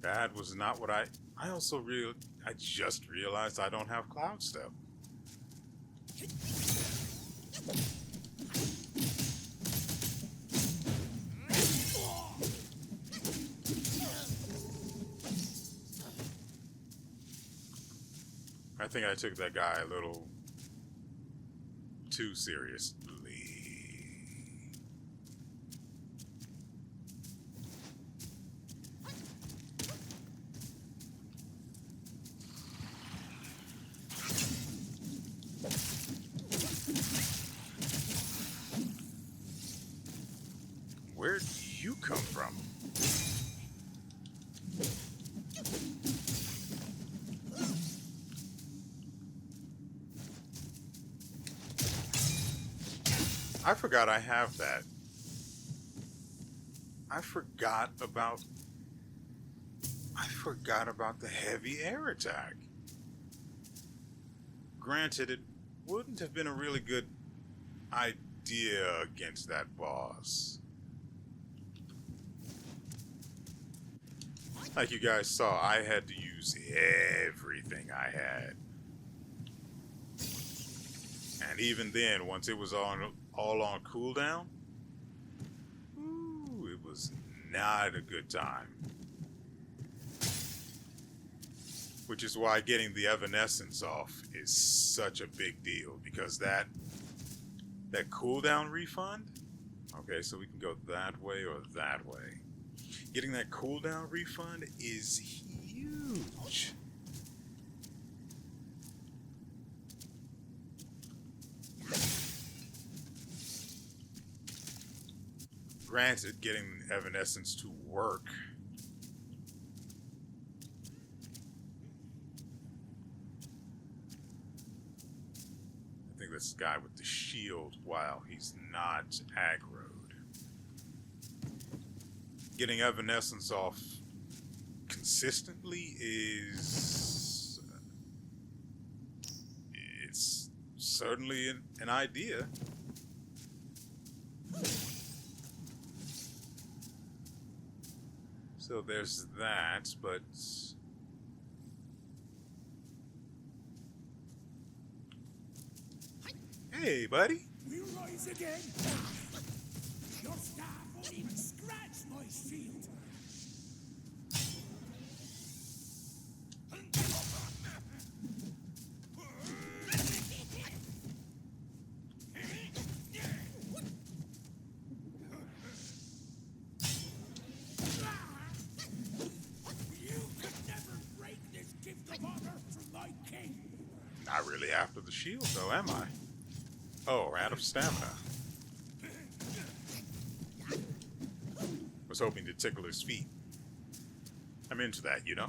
That was not what I just realized I don't have cloud step. I think I took that guy a little too seriously. Where'd you come from? I forgot I have that. I forgot about the heavy air attack. Granted, it wouldn't have been a really good idea against that boss. Like you guys saw, I had to use everything I had. And even then, once it was all on cooldown, ooh, it was not a good time. Which is why getting the evanescence off is such a big deal, because that cooldown refund, okay, so we can go that way or that way. Getting that cooldown refund is huge. Granted, getting evanescence to work, I think this guy with the shield, while he's not aggroed. Getting evanescence off consistently is... it's certainly an idea. So there's that, but... Hey, buddy. We rise again. Your staff won't even scratch my shield. shield, though, am I? Oh, out of stamina. Was hoping to tickle his feet. I'm into that, you know?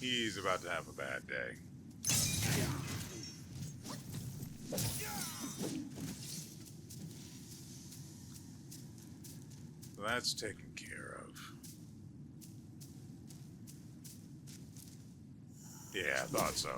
He's about to have a bad day. So that's taken care of. Yeah, I thought so.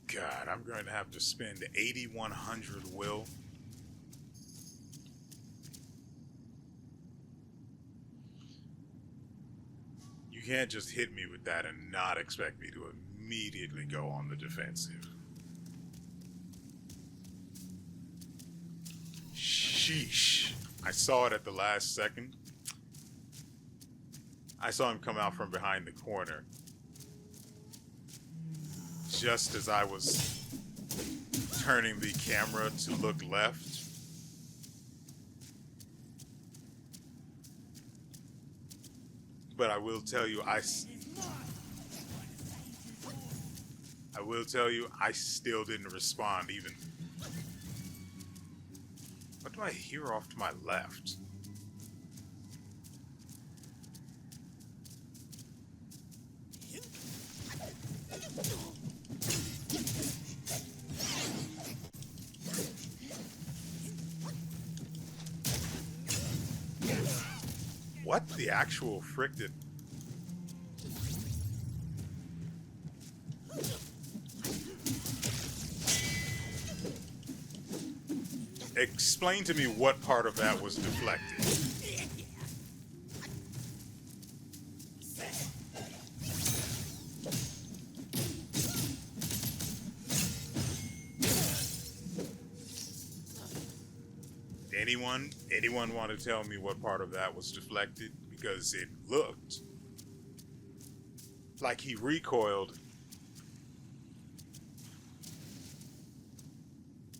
God, I'm going to have to spend 8,100 will. You can't just hit me with that and not expect me to immediately go on the defensive. Sheesh. I saw it at the last second. I saw him come out from behind the corner. Just as I was turning the camera to look left. But I will tell you, I still didn't respond even. What do I hear off to my left? What the actual frick did... Explain to me what part of that was deflected. Anyone want to tell me what part of that was deflected? Because it looked like he recoiled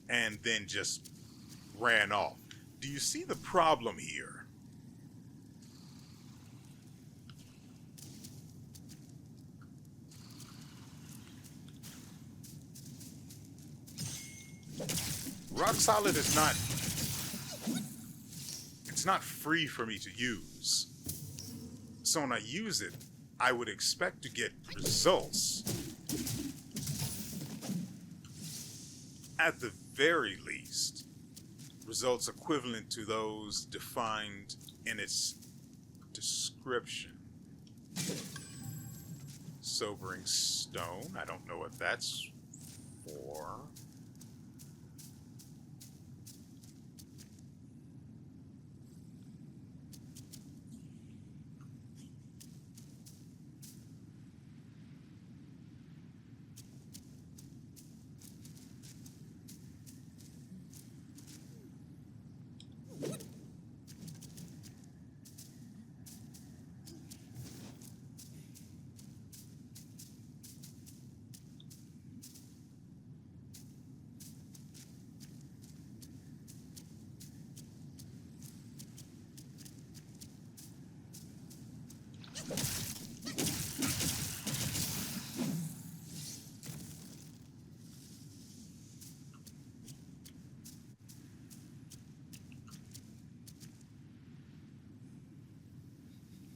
and then just ran off. Do you see the problem here? Rock Solid is not... It's not free for me to use. So when I use it, I would expect to get results. At the very least, results equivalent to those defined in its description. Sobering Stone, I don't know what that's for.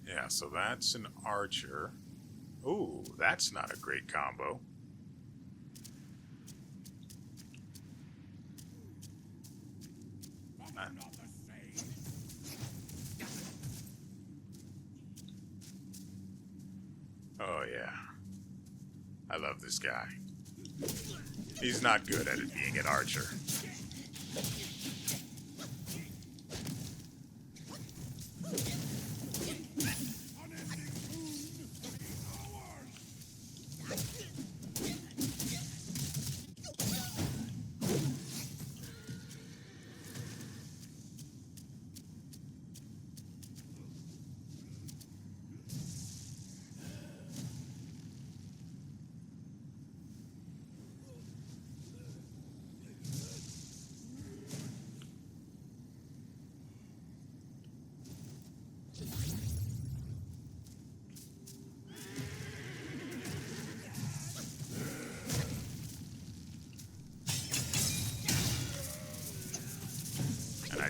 Yeah, so that's an archer. Ooh, that's not a great combo. Oh yeah. I love this guy. He's not good at it being an archer.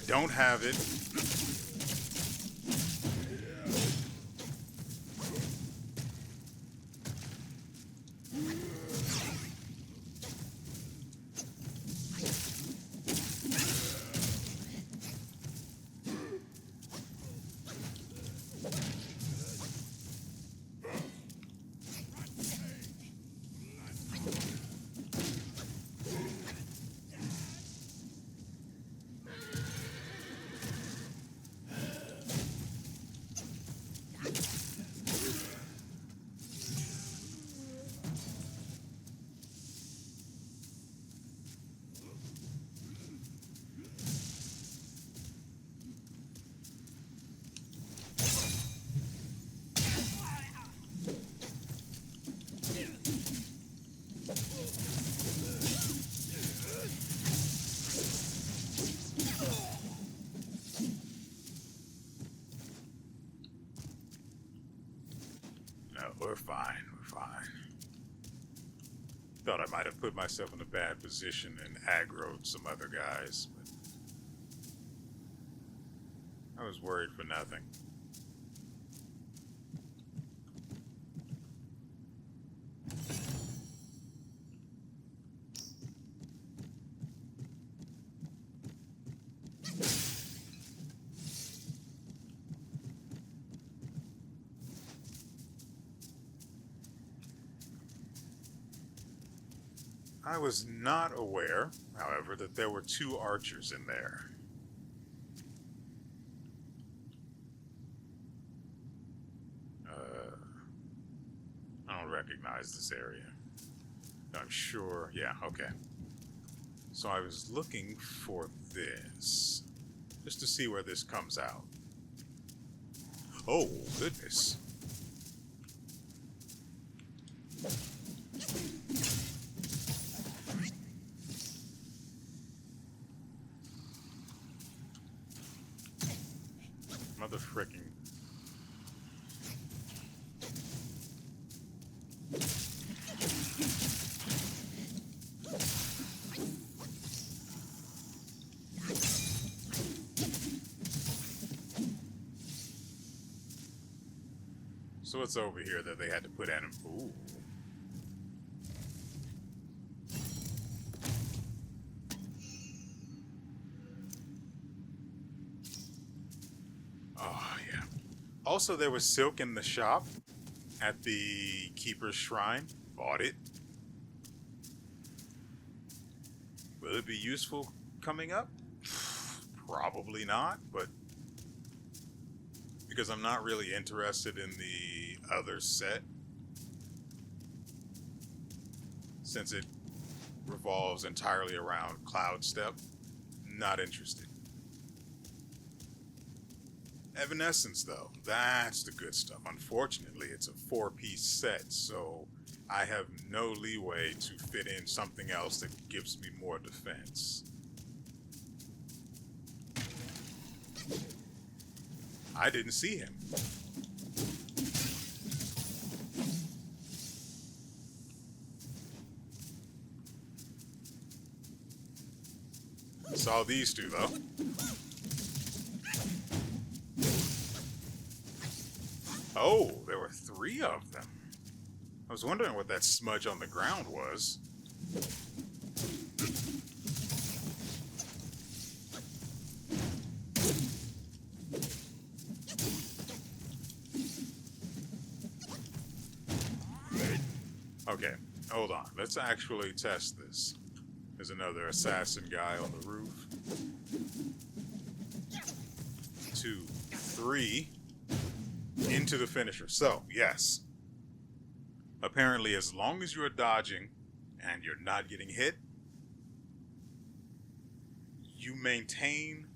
don't have it. We're fine, we're fine. Thought I might have put myself in a bad position and aggroed some other guys, but I was worried for nothing. I was not aware, however, that there were 2 archers in there. I don't recognize this area. I'm sure, yeah, okay. So I was looking for this, just to see where this comes out. Oh, goodness. Mother frickin'. So what's over here that they had to put anim? Ooh. Oh, yeah. Also, there was silk in the shop at the Keeper's Shrine. Bought it. Will it be useful coming up? Probably not, but because I'm not really interested in the other set, since it revolves entirely around Cloud Step, not interested. Evanescence, though, that's the good stuff. Unfortunately, it's a 4-piece set, so I have no leeway to fit in something else that gives me more defense. I didn't see him. Saw these 2, though. Oh, there were 3 of them. I was wondering what that smudge on the ground was. Okay, hold on. Let's actually test this. There's another assassin guy on the roof. 2, 3. Into the finisher. So, yes. Apparently, as long as you're dodging and you're not getting hit, you maintain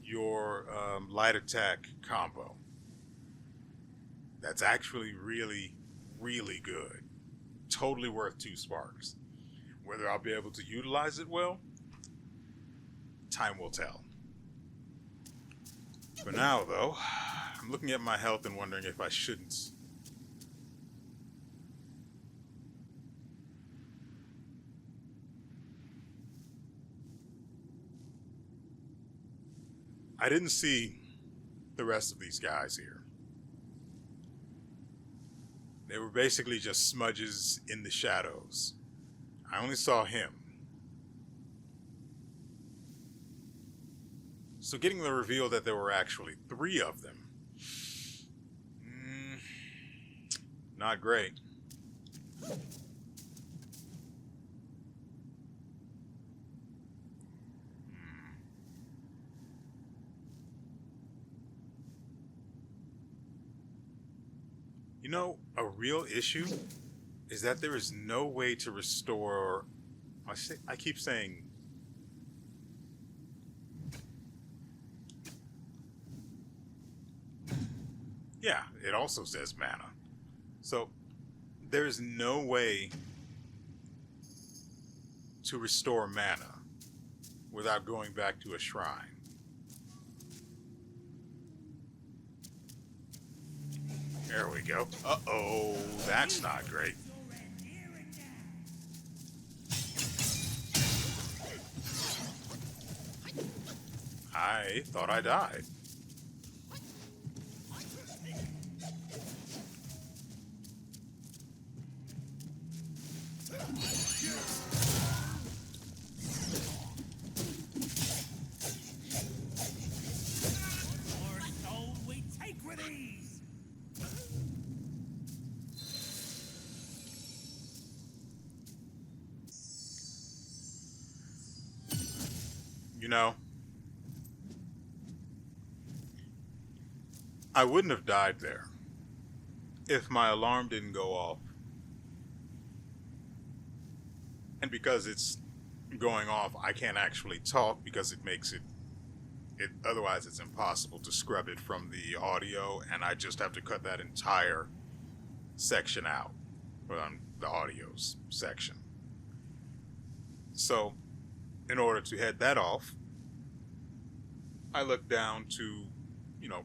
your light attack combo. That's actually really, really good. Totally worth 2 sparks. Whether I'll be able to utilize it well, time will tell. For now, though, I'm looking at my health and wondering if I shouldn't. I didn't see the rest of these guys here. They were basically just smudges in the shadows. I only saw him. So getting the reveal that there were actually 3 of them, not great. You know, a real issue is that there is no way to restore. I keep saying. Yeah, it also says mana. So there's no way to restore mana without going back to a shrine. There we go. Uh-oh, that's not great. I thought I died. You know, I wouldn't have died there if my alarm didn't go off. And because it's going off, I can't actually talk because it makes it otherwise it's impossible to scrub it from the audio, and I just have to cut that entire section out from the audio's section. So, in order to head that off, I look down to,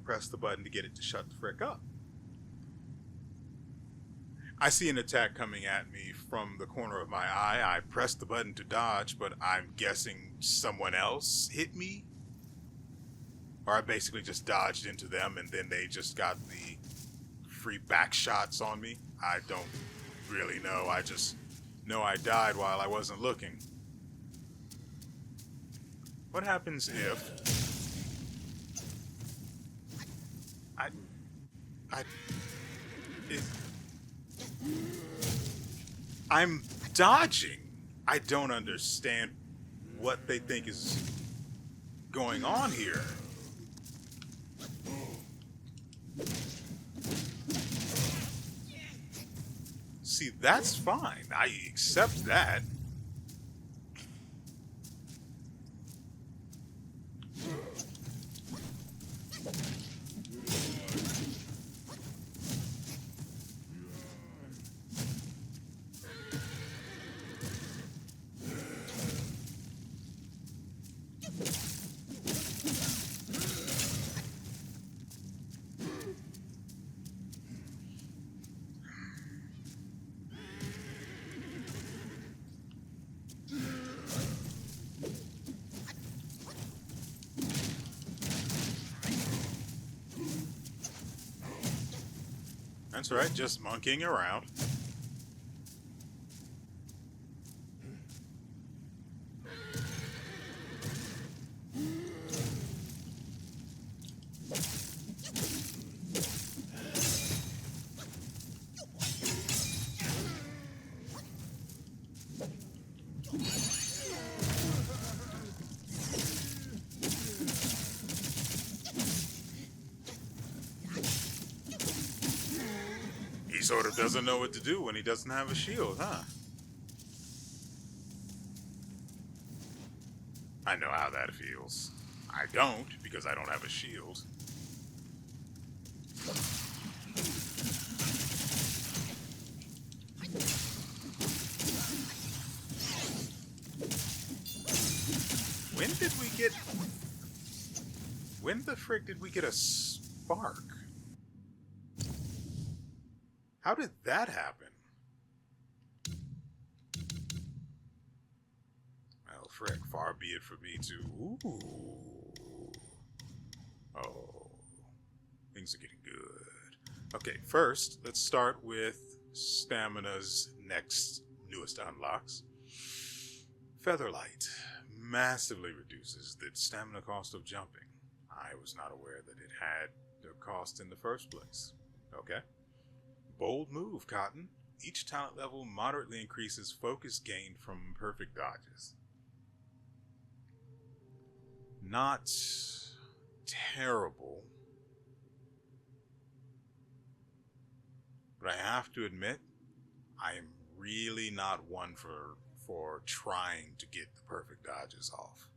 press the button to get it to shut the frick up. I see an attack coming at me from the corner of my eye. I press the button to dodge, but I'm guessing someone else hit me. Or I basically just dodged into them and then they just got the free back shots on me. I don't really know. I just know I died while I wasn't looking. What happens if I'm dodging? I don't understand what they think is going on here. See, that's fine. I accept that. That's right, just monkeying around. He sort of doesn't know what to do when he doesn't have a shield, huh? I know how that feels. I don't, because I don't have a shield. When the frick did we get a spark? How did that happen? Well, frick, far be it for me to... Ooh. things are getting good. Okay, first, let's start with Stamina's next newest unlocks. Featherlight massively reduces the stamina cost of jumping. I was not aware that it had the cost in the first place. Okay. Bold move, Cotton. Each talent level moderately increases focus gained from perfect dodges. Not terrible, but I have to admit, I am really not one for trying to get the perfect dodges off.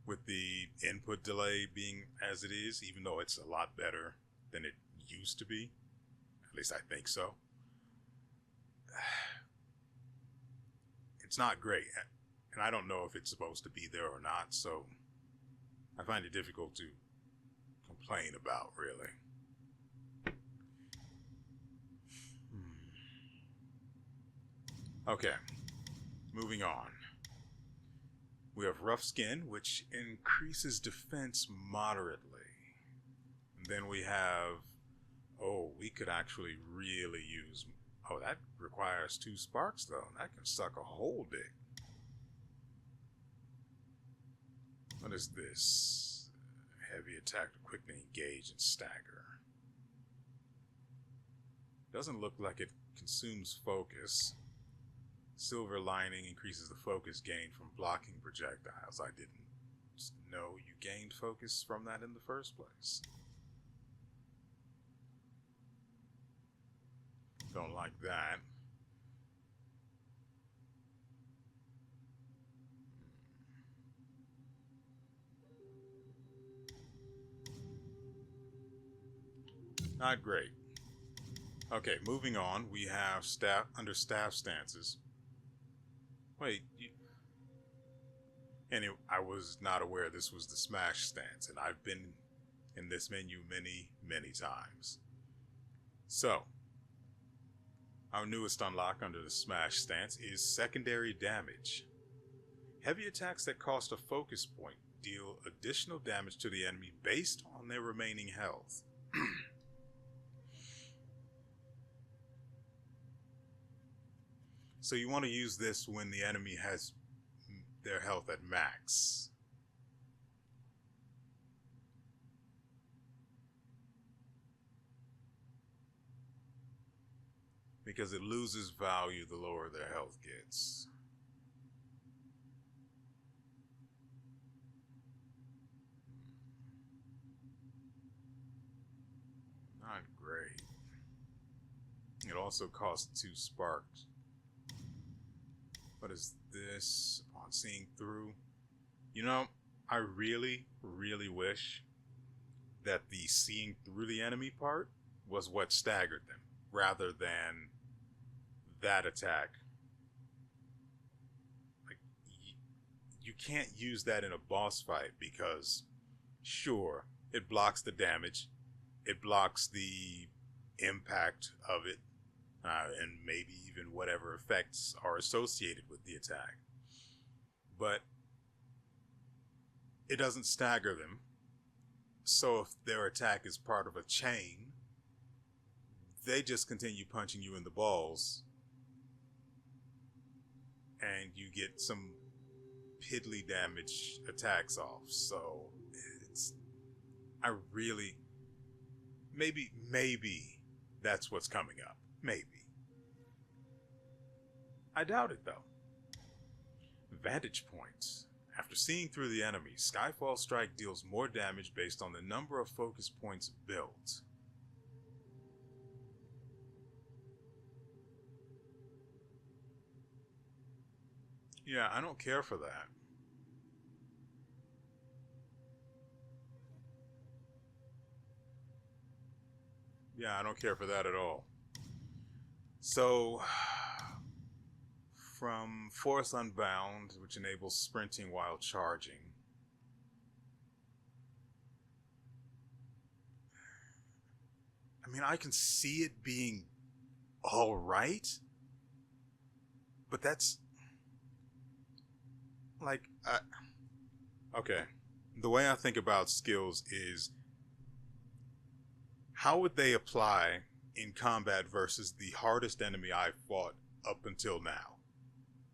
With the input delay being as it is, even though it's a lot better than it used to be, at least I think so, it's not great. And I don't know if it's supposed to be there or not, so I find it difficult to complain about, really. Okay, moving on. We have Rough Skin, which increases defense moderately. And then we have, we could actually really use, that requires 2 sparks though. That can suck a whole dick. What is this? Heavy attack to quickly engage and stagger. Doesn't look like it consumes focus. Silver lining increases the focus gained from blocking projectiles. I didn't know you gained focus from that in the first place. Don't like that. Not great. Okay, moving on. We have staff stances. Wait, I was not aware this was the smash stance, and I've been in this menu many, many times. So, our newest unlock under the smash stance is secondary damage. Heavy attacks that cost a focus point deal additional damage to the enemy based on their remaining health. So you want to use this when the enemy has their health at max. Because it loses value the lower their health gets. Not great. It also costs 2 sparks. What is this? Upon seeing through. You know, I really, really wish that the seeing through the enemy part was what staggered them, rather than that attack. Like, you can't use that in a boss fight because, sure, it blocks the damage, it blocks the impact of it, and maybe even whatever effects are associated with the attack. But it doesn't stagger them. So if their attack is part of a chain, they just continue punching you in the balls, and you get some piddly damage attacks off. So I really, maybe that's what's coming up. Maybe. I doubt it, though. Vantage points. After seeing through the enemy, Skyfall Strike deals more damage based on the number of focus points built. Yeah, I don't care for that. Yeah, I don't care for that at all. So, from Force Unbound, which enables sprinting while charging. I mean, I can see it being alright, but that's like, okay. The way I think about skills is how would they apply in combat versus the hardest enemy I've fought up until now?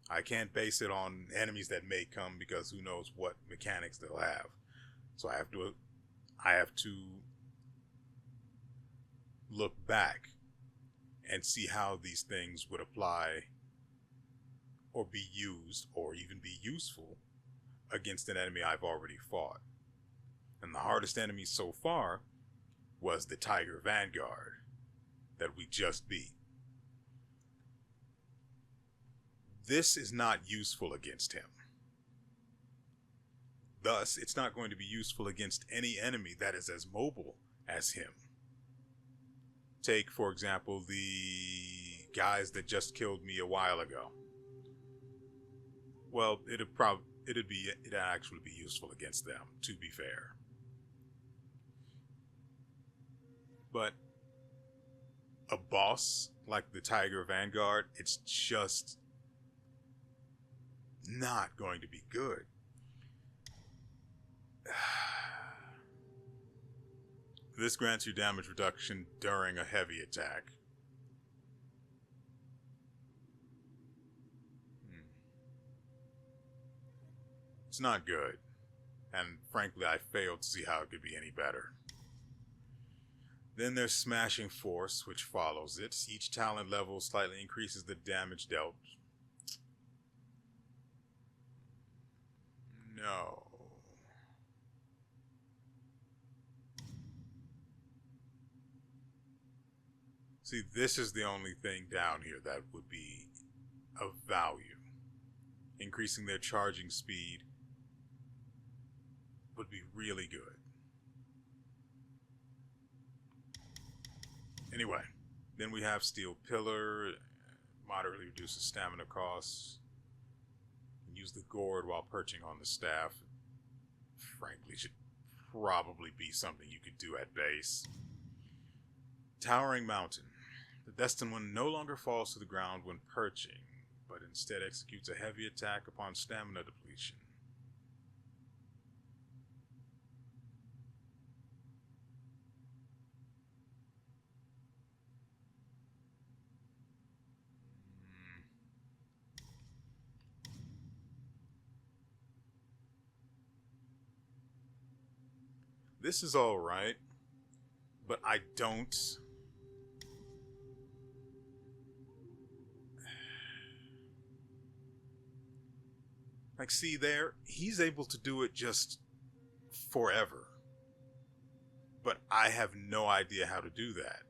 I can't base it on enemies that may come because who knows what mechanics they'll have. So I have to look back and see how these things would apply or be used or even be useful against an enemy I've already fought. And the hardest enemy so far was the Tiger Vanguard that we just beat. This is not useful against him. Thus, it's not going to be useful against any enemy that is as mobile as him. Take, for example, the guys that just killed me a while ago. Well, it'd actually be useful against them, to be fair. But a boss like the Tiger Vanguard, it's just not going to be good. This grants you damage reduction during a heavy attack. It's not good, and frankly I failed to see how it could be any better. Then there's Smashing Force, which follows it. Each talent level slightly increases the damage dealt. No. See, this is the only thing down here that would be of value. Increasing their charging speed would be really good. Anyway, then we have Steel Pillar, moderately reduces stamina costs. Use the gourd while perching on the staff. Frankly, should probably be something you could do at base. Towering Mountain. The Destined One no longer falls to the ground when perching, but instead executes a heavy attack upon stamina depletion. This is alright, but I don't... Like, see there, he's able to do it just forever. But I have no idea how to do that.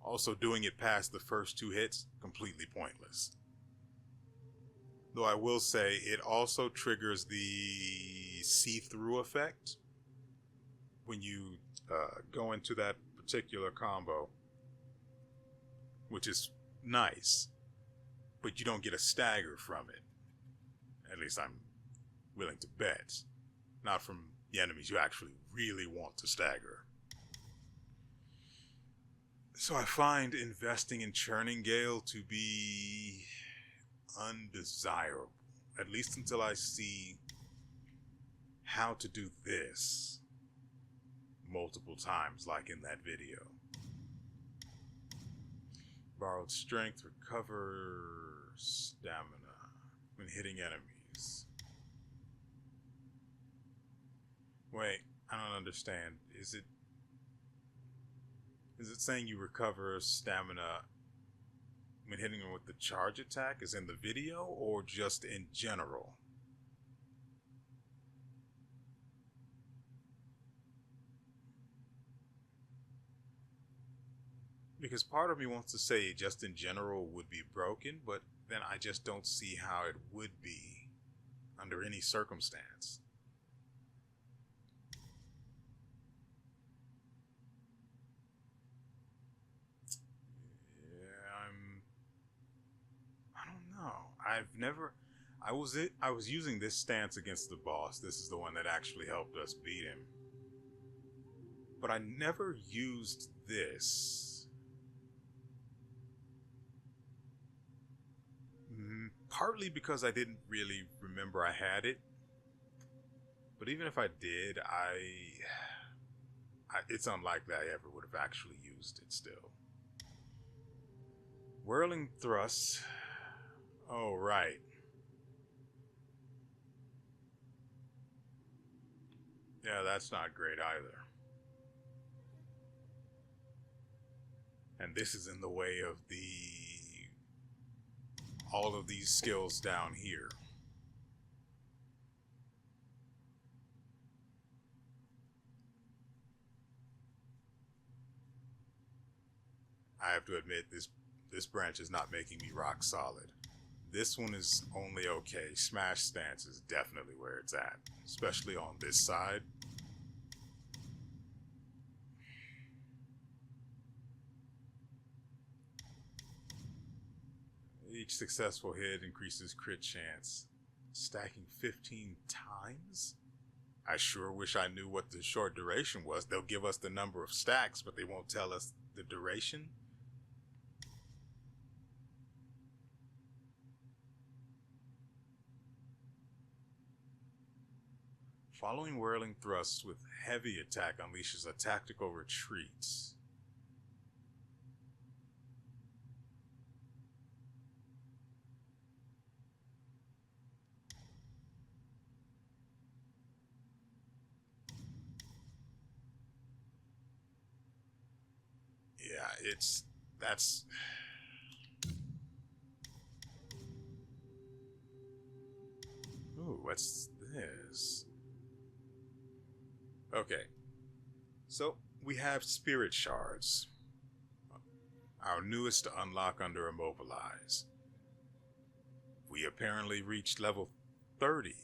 Also, doing it past the first 2 hits, completely pointless. Though I will say, it also triggers the see-through effect when you go into that particular combo, which is nice, but you don't get a stagger from it. At least I'm willing to bet. Not from the enemies you actually really want to stagger. So I find investing in Churning Gale to be undesirable, at least until I see how to do this multiple times like in that video. Borrowed strength, recover stamina when hitting enemies. Wait, I don't understand. Is it saying you recover stamina when hitting them with the charge attack is in the video, or just in general? Because part of me wants to say just in general would be broken, but then I just don't see how it would be under any circumstance. I don't know. I was using this stance against the boss. This is the one that actually helped us beat him. But I never used this. Partly because I didn't really remember I had it. But even if I did, It's unlikely I ever would have actually used it still. Whirling thrust. Oh, right. Yeah, that's not great either. And this is in the way of all of these skills down here. I have to admit, this branch is not making me rock solid. This one is only okay. Smash stance is definitely where it's at, especially on this side. Each successful hit increases crit chance, stacking 15 times? I sure wish I knew what the short duration was. They'll give us the number of stacks, but they won't tell us the duration. Following whirling thrusts with heavy attack unleashes a tactical retreat. Yeah, that's... Ooh, what's this? Okay, so we have spirit shards. Our newest to unlock under Immobilize. We apparently reached level 30.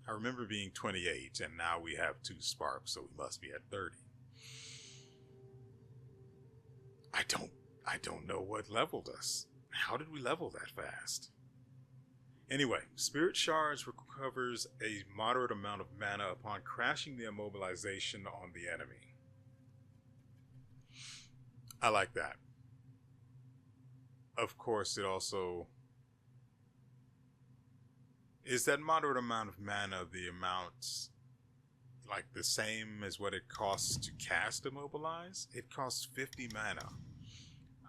I remember being 28, and now we have 2 sparks, so we must be at 30. I don't know what leveled us. How did we level that fast? Anyway, Spirit Shards recovers a moderate amount of mana upon crashing the immobilization on the enemy. I like that. Of course, it also... Is that moderate amount of mana the amount, like, the same as what it costs to cast Immobilize? It costs 50 mana.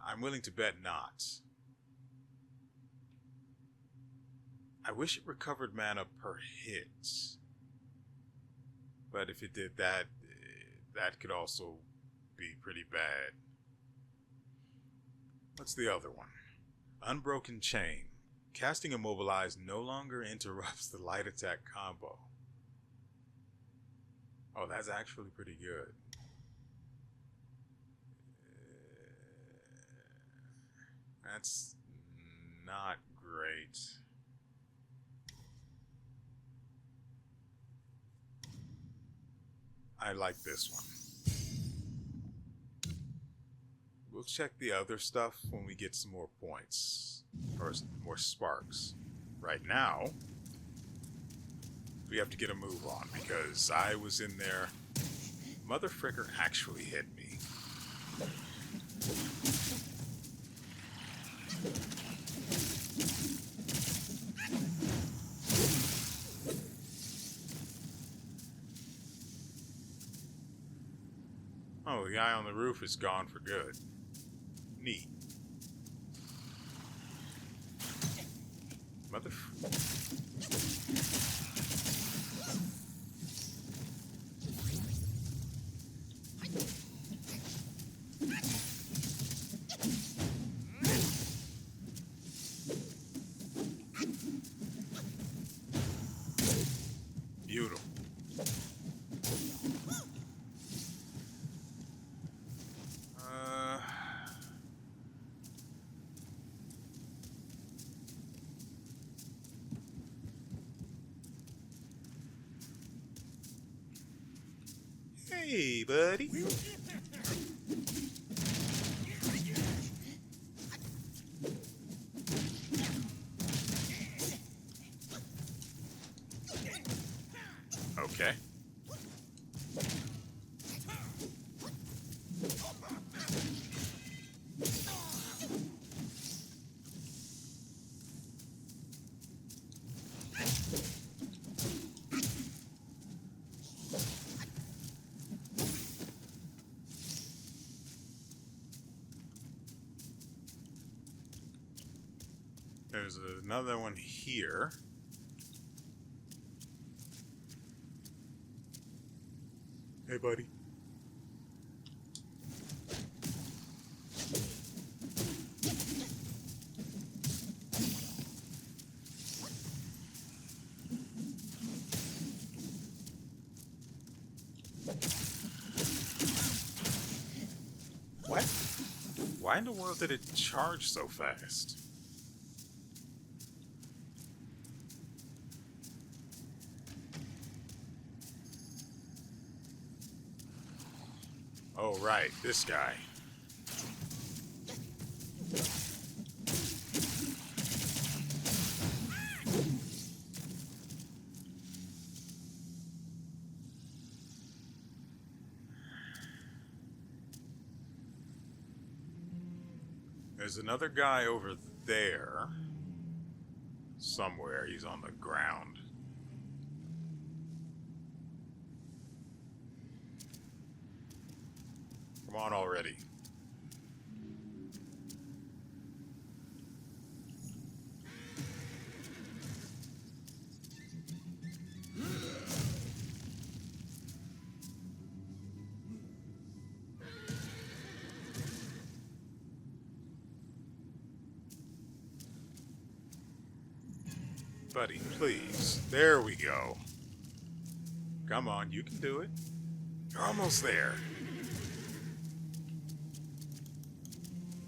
I'm willing to bet not. I wish it recovered mana per hit. But if it did that, that could also be pretty bad. What's the other one? Unbroken Chain. Casting Immobilize no longer interrupts the light attack combo. Oh, that's actually pretty good. That's not great. I like this one. We'll check the other stuff when we get some more points. Or more sparks. Right now, we have to get a move on because I was in there. Mother Fricker actually hit me. Oh, the guy on the roof is gone for good. Neat. Mother... Beautiful. Hey, buddy. Okay. There's another one here. Hey, buddy. What? Why in the world did it charge so fast? Oh, right, this guy. There's another guy over there. Somewhere, he's on the ground. Come on already. Buddy, please. There we go. Come on, you can do it. You're almost there.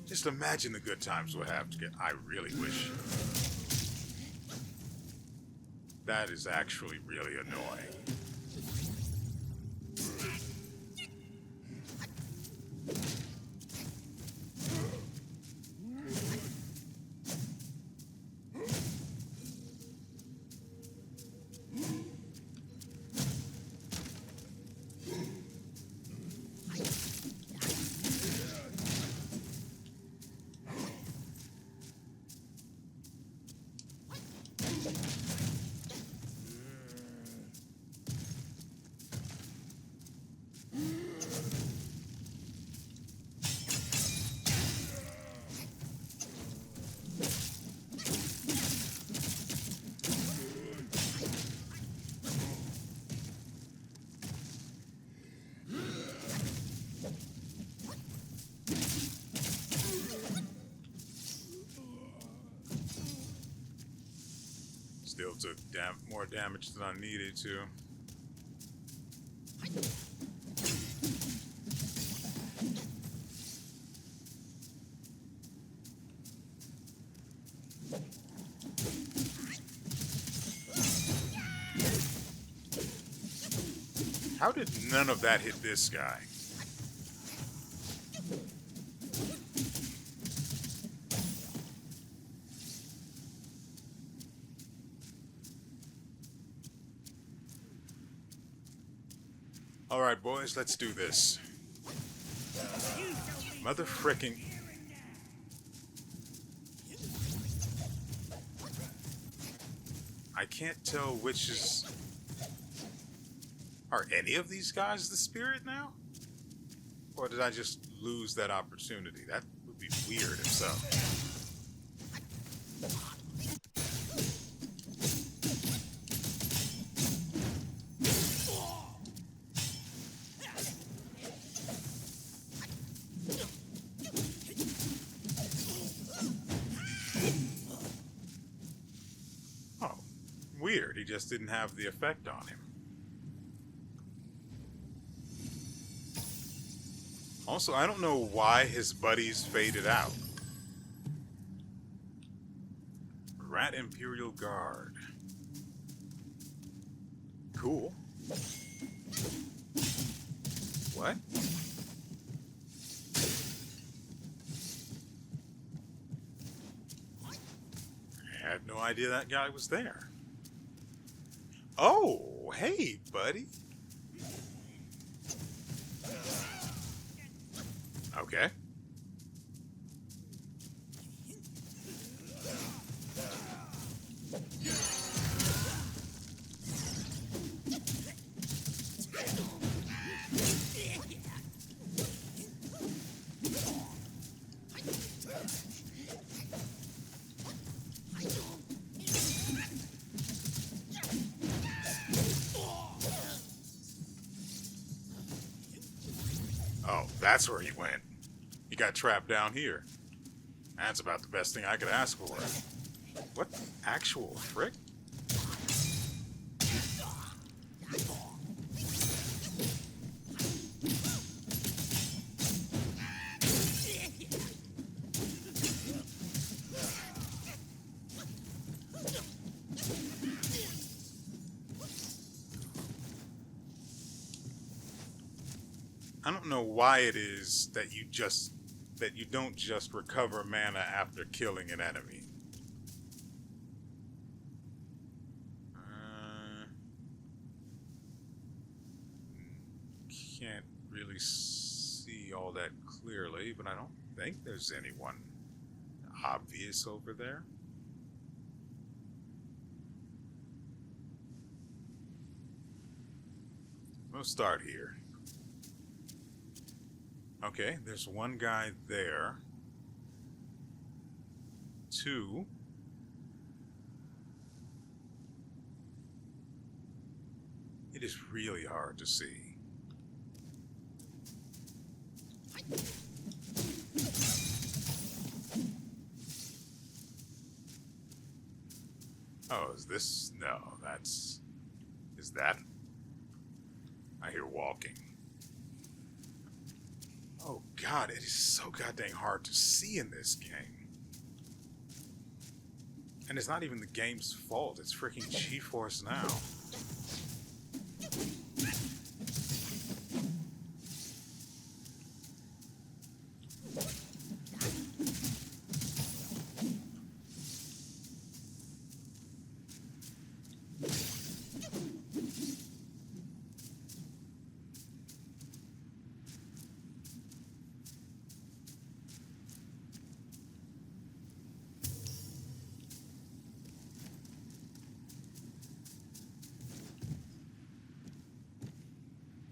Just imagine the good times we'll have together. I really wish. That is actually really annoying. Still took more damage than I needed to. How did none of that hit this guy? Alright, boys, let's do this. Mother frickin'. I can't tell which is... Are any of these guys the spirit now? Or did I just lose that opportunity? That would be weird if so. Oh, weird. He just didn't have the effect on him. Also, I don't know why his buddies faded out. Rat Imperial Guard. Cool. What? I had no idea that guy was there. Oh, hey, buddy. Okay. That's where he went. He got trapped down here. That's about the best thing I could ask for. What the actual frick? I don't know why it is that you don't just recover mana after killing an enemy. Can't really see all that clearly, but I don't think there's anyone obvious over there. We'll start here. Okay, there's one guy there. 2. It is really hard to see. Oh, is this? No, that's... Is that? I hear walking. Oh god, it is so goddamn hard to see in this game. And it's not even the game's fault, it's freaking GeForce Now.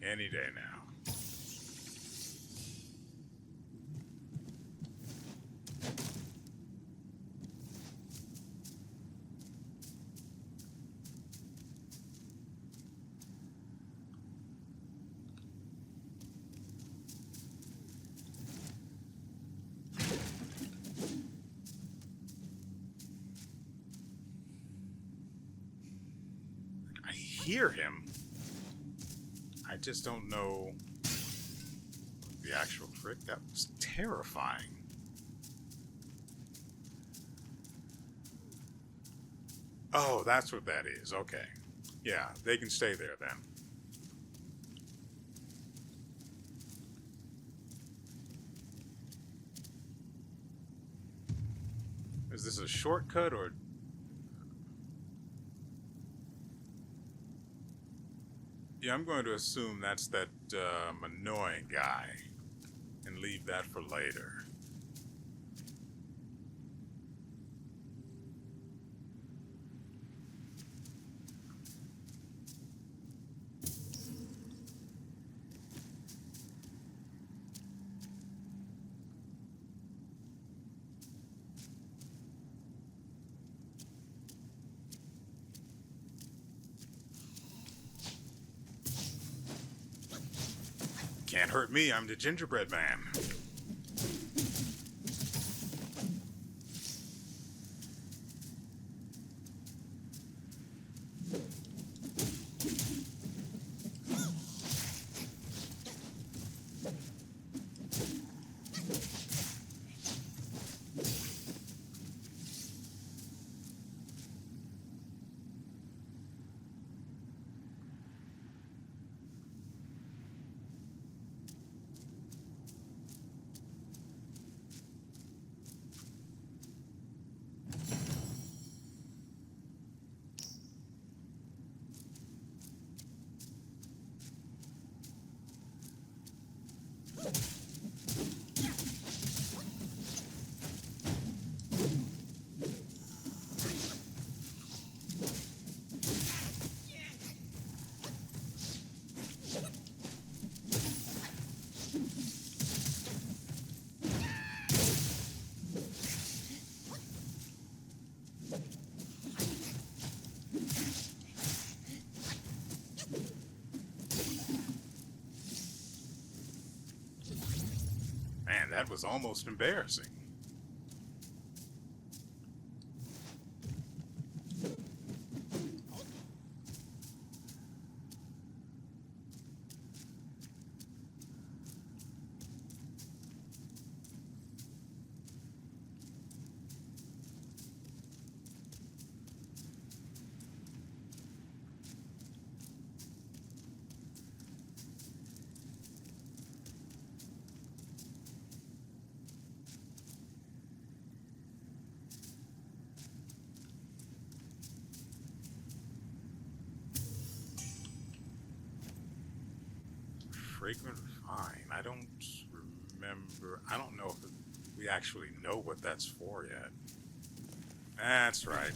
Any day now. I hear him. I just don't know the actual trick. That was terrifying. Oh, that's what that is. Okay. Yeah, they can stay there then. Is this a shortcut or... Yeah, I'm going to assume that's that annoying guy and leave that for later. Can't hurt me, I'm the gingerbread man. That was almost embarrassing. Fragrant Vine. I don't remember. I don't know if we actually know what that's for yet. That's right.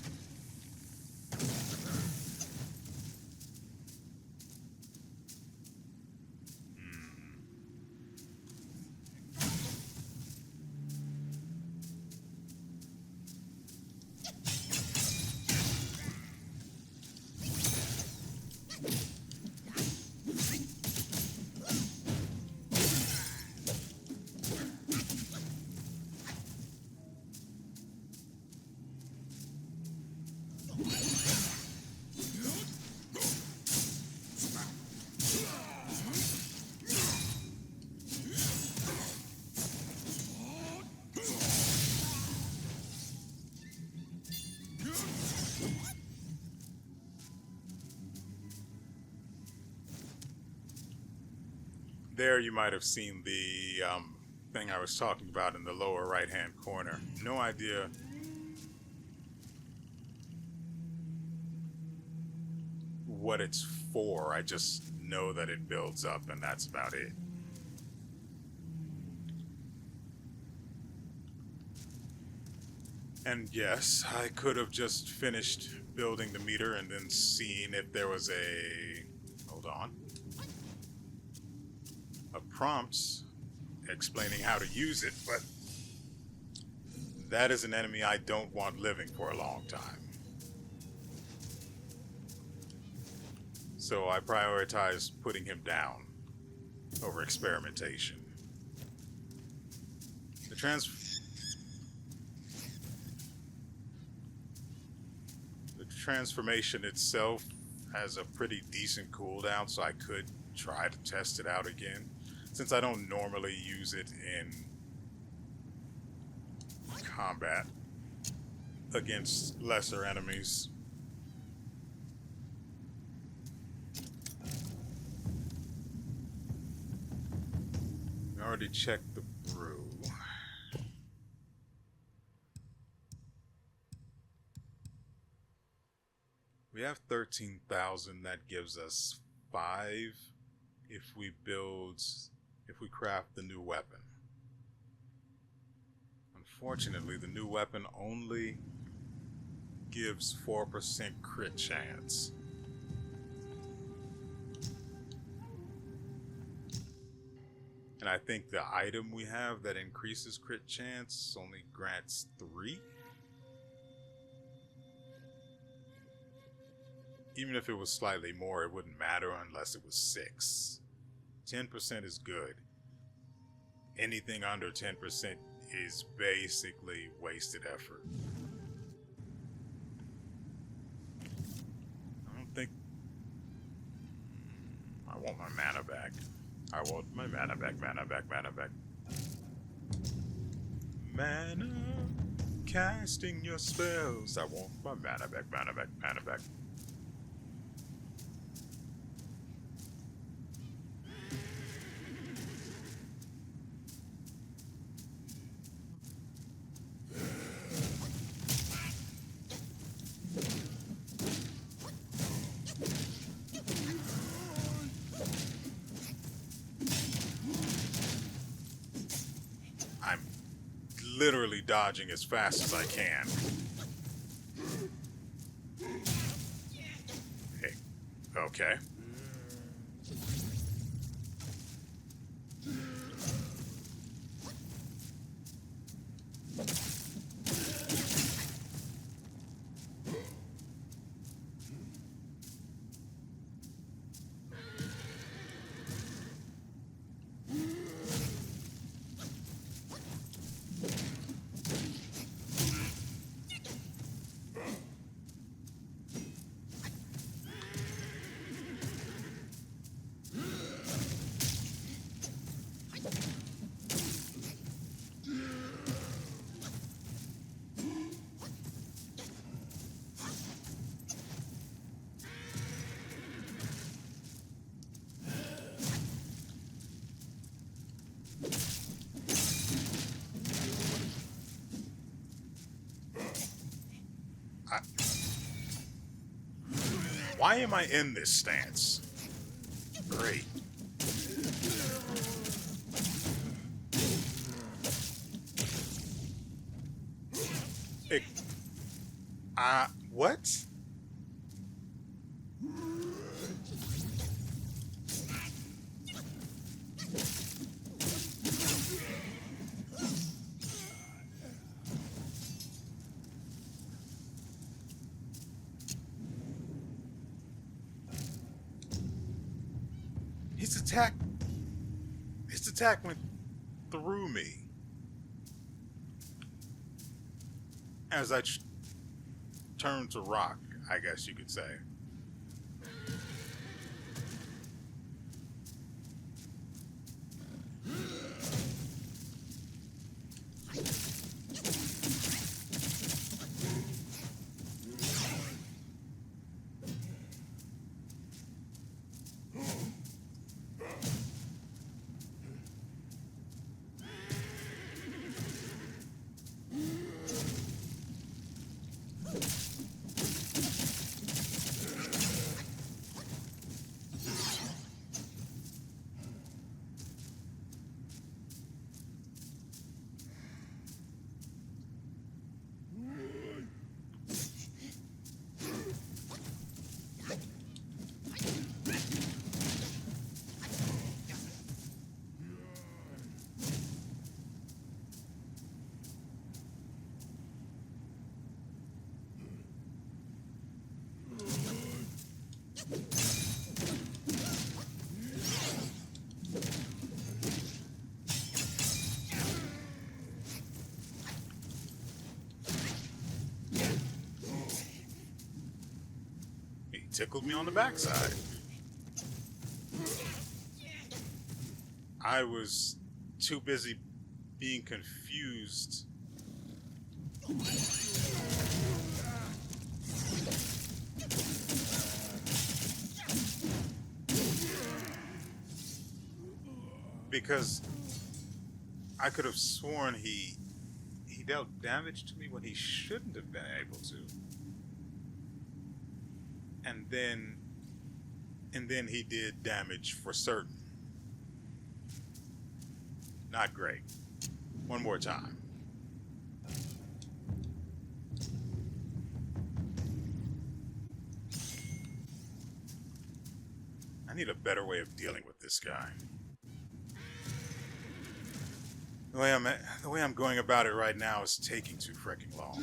There you might have seen the thing I was talking about in the lower right hand corner. No idea what it's for. I just know that it builds up and that's about it. And yes, I could have just finished building the meter and then seen if there was a... Hold on. A prompt explaining how to use it, but that is an enemy I don't want living for a long time. So I prioritized putting him down over experimentation. The transformation itself has a pretty decent cooldown, so I could try to test it out again. Since I don't normally use it in combat against lesser enemies. I already checked the brew. We have 13,000. That gives us 5 if we craft the new weapon. Unfortunately, the new weapon only gives 4% crit chance. And I think the item we have that increases crit chance only grants 3. Even if it was slightly more, it wouldn't matter unless it was 6. 10% is good. Anything under 10% is basically wasted effort. I don't think... I want my mana back. I want my mana back, mana back, mana back. Mana, casting your spells. I want my mana back, mana back, mana back. Literally dodging as fast as I can. Hey, okay. Why am I in this stance? Great. It, what? His attack went through me as I turned to rock, I guess you could say. He tickled me on the backside. I was too busy being confused because I could have sworn he dealt damage to me when he shouldn't have been able to. And then he did damage for certain. Not great. One more time. I need a better way of dealing with this guy. The way I'm going about it right now is taking too freaking long.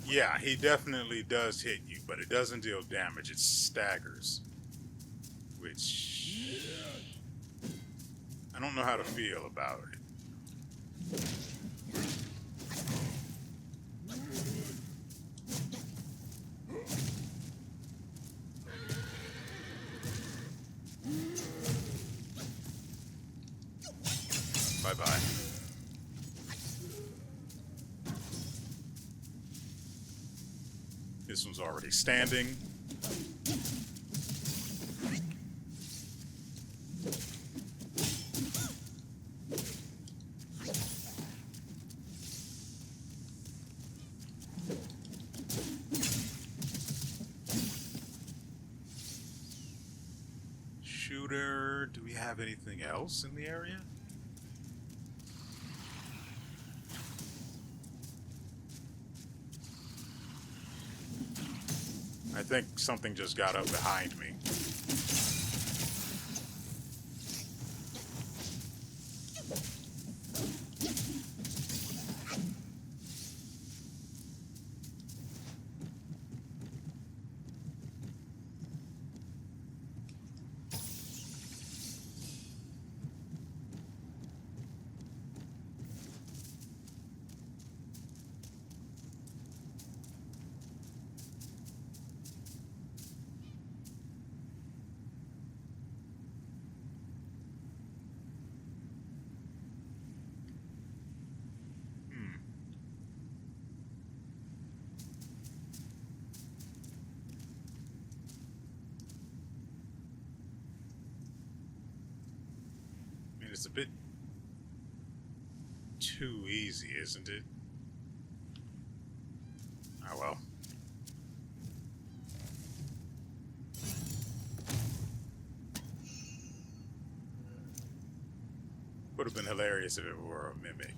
Yeah, he definitely does hit you, but it doesn't deal damage, it staggers. Which I don't know how to feel about it. Bye-bye. This one's already standing. Shooter, do we have anything else in the area? think something just got up behind me. It's a bit too easy, isn't it? Oh well. Would have been hilarious if it were a mimic.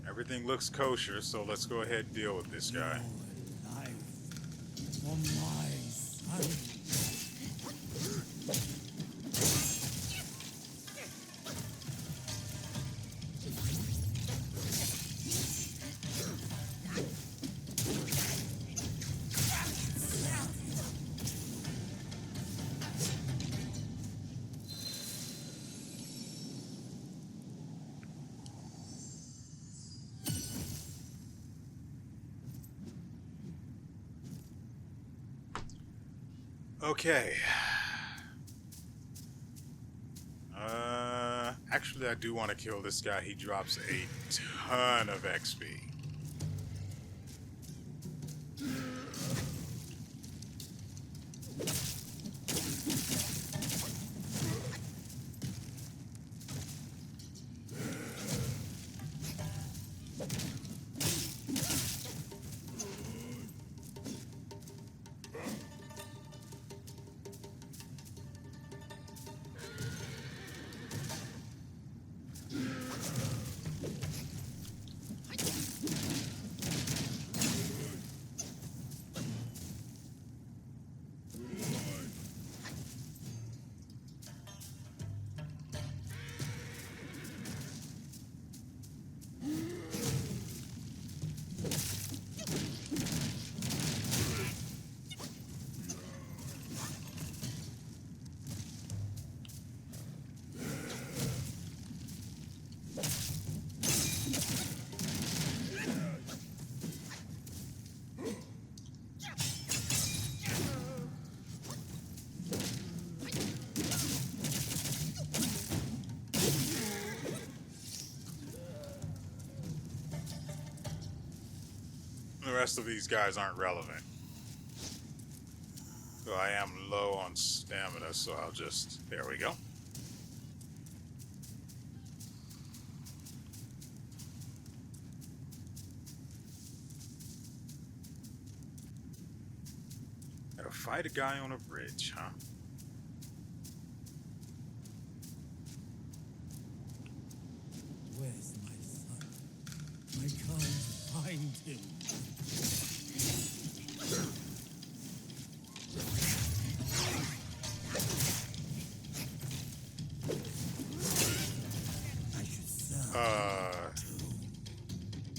Everything looks kosher, so let's go ahead and deal with this guy. Your life for my son. Okay. Actually, I do want to kill this guy. He drops a ton of XP. The rest of these guys aren't relevant. So I am low on stamina, so I'll just... There we go. Gotta fight a guy on a bridge, huh? Where's my son? I can't find him. I should serve.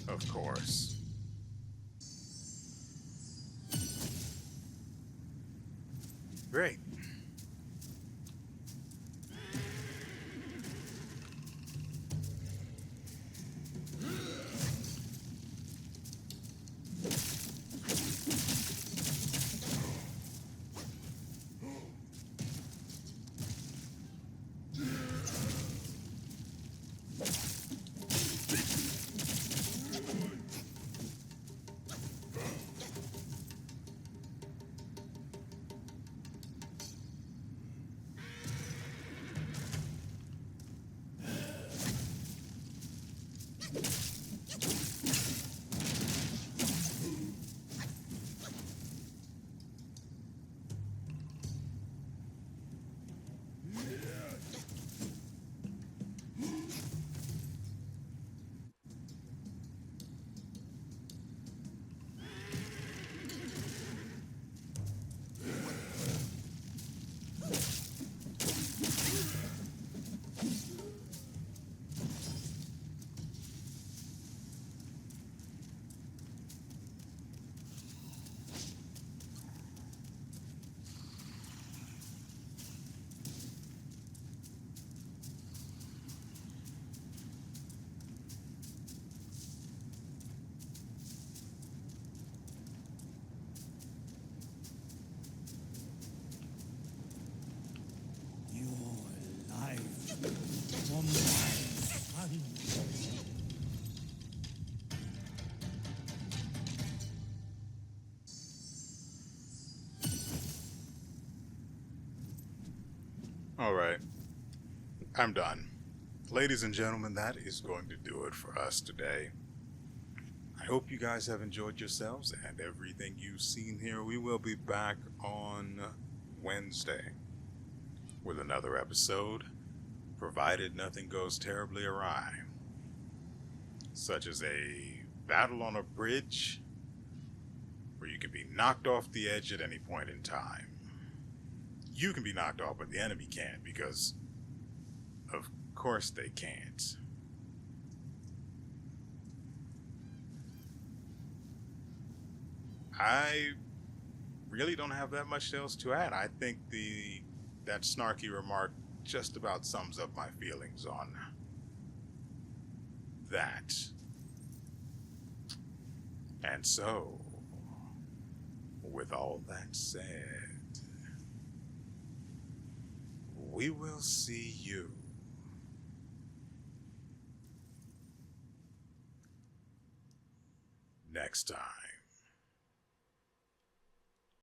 Of course. Great. on my son. All right, I'm done. Ladies and gentlemen, that is going to do it for us today. I hope you guys have enjoyed yourselves and everything you've seen here. We will be back on Wednesday with another episode, provided nothing goes terribly awry, such as a battle on a bridge where you can be knocked off the edge at any point in time. You can be knocked off, but the enemy can't, because of course they can't. I really don't have that much else to add. I think that snarky remark just about sums up my feelings on that. And so, with all that said, we will see you next time.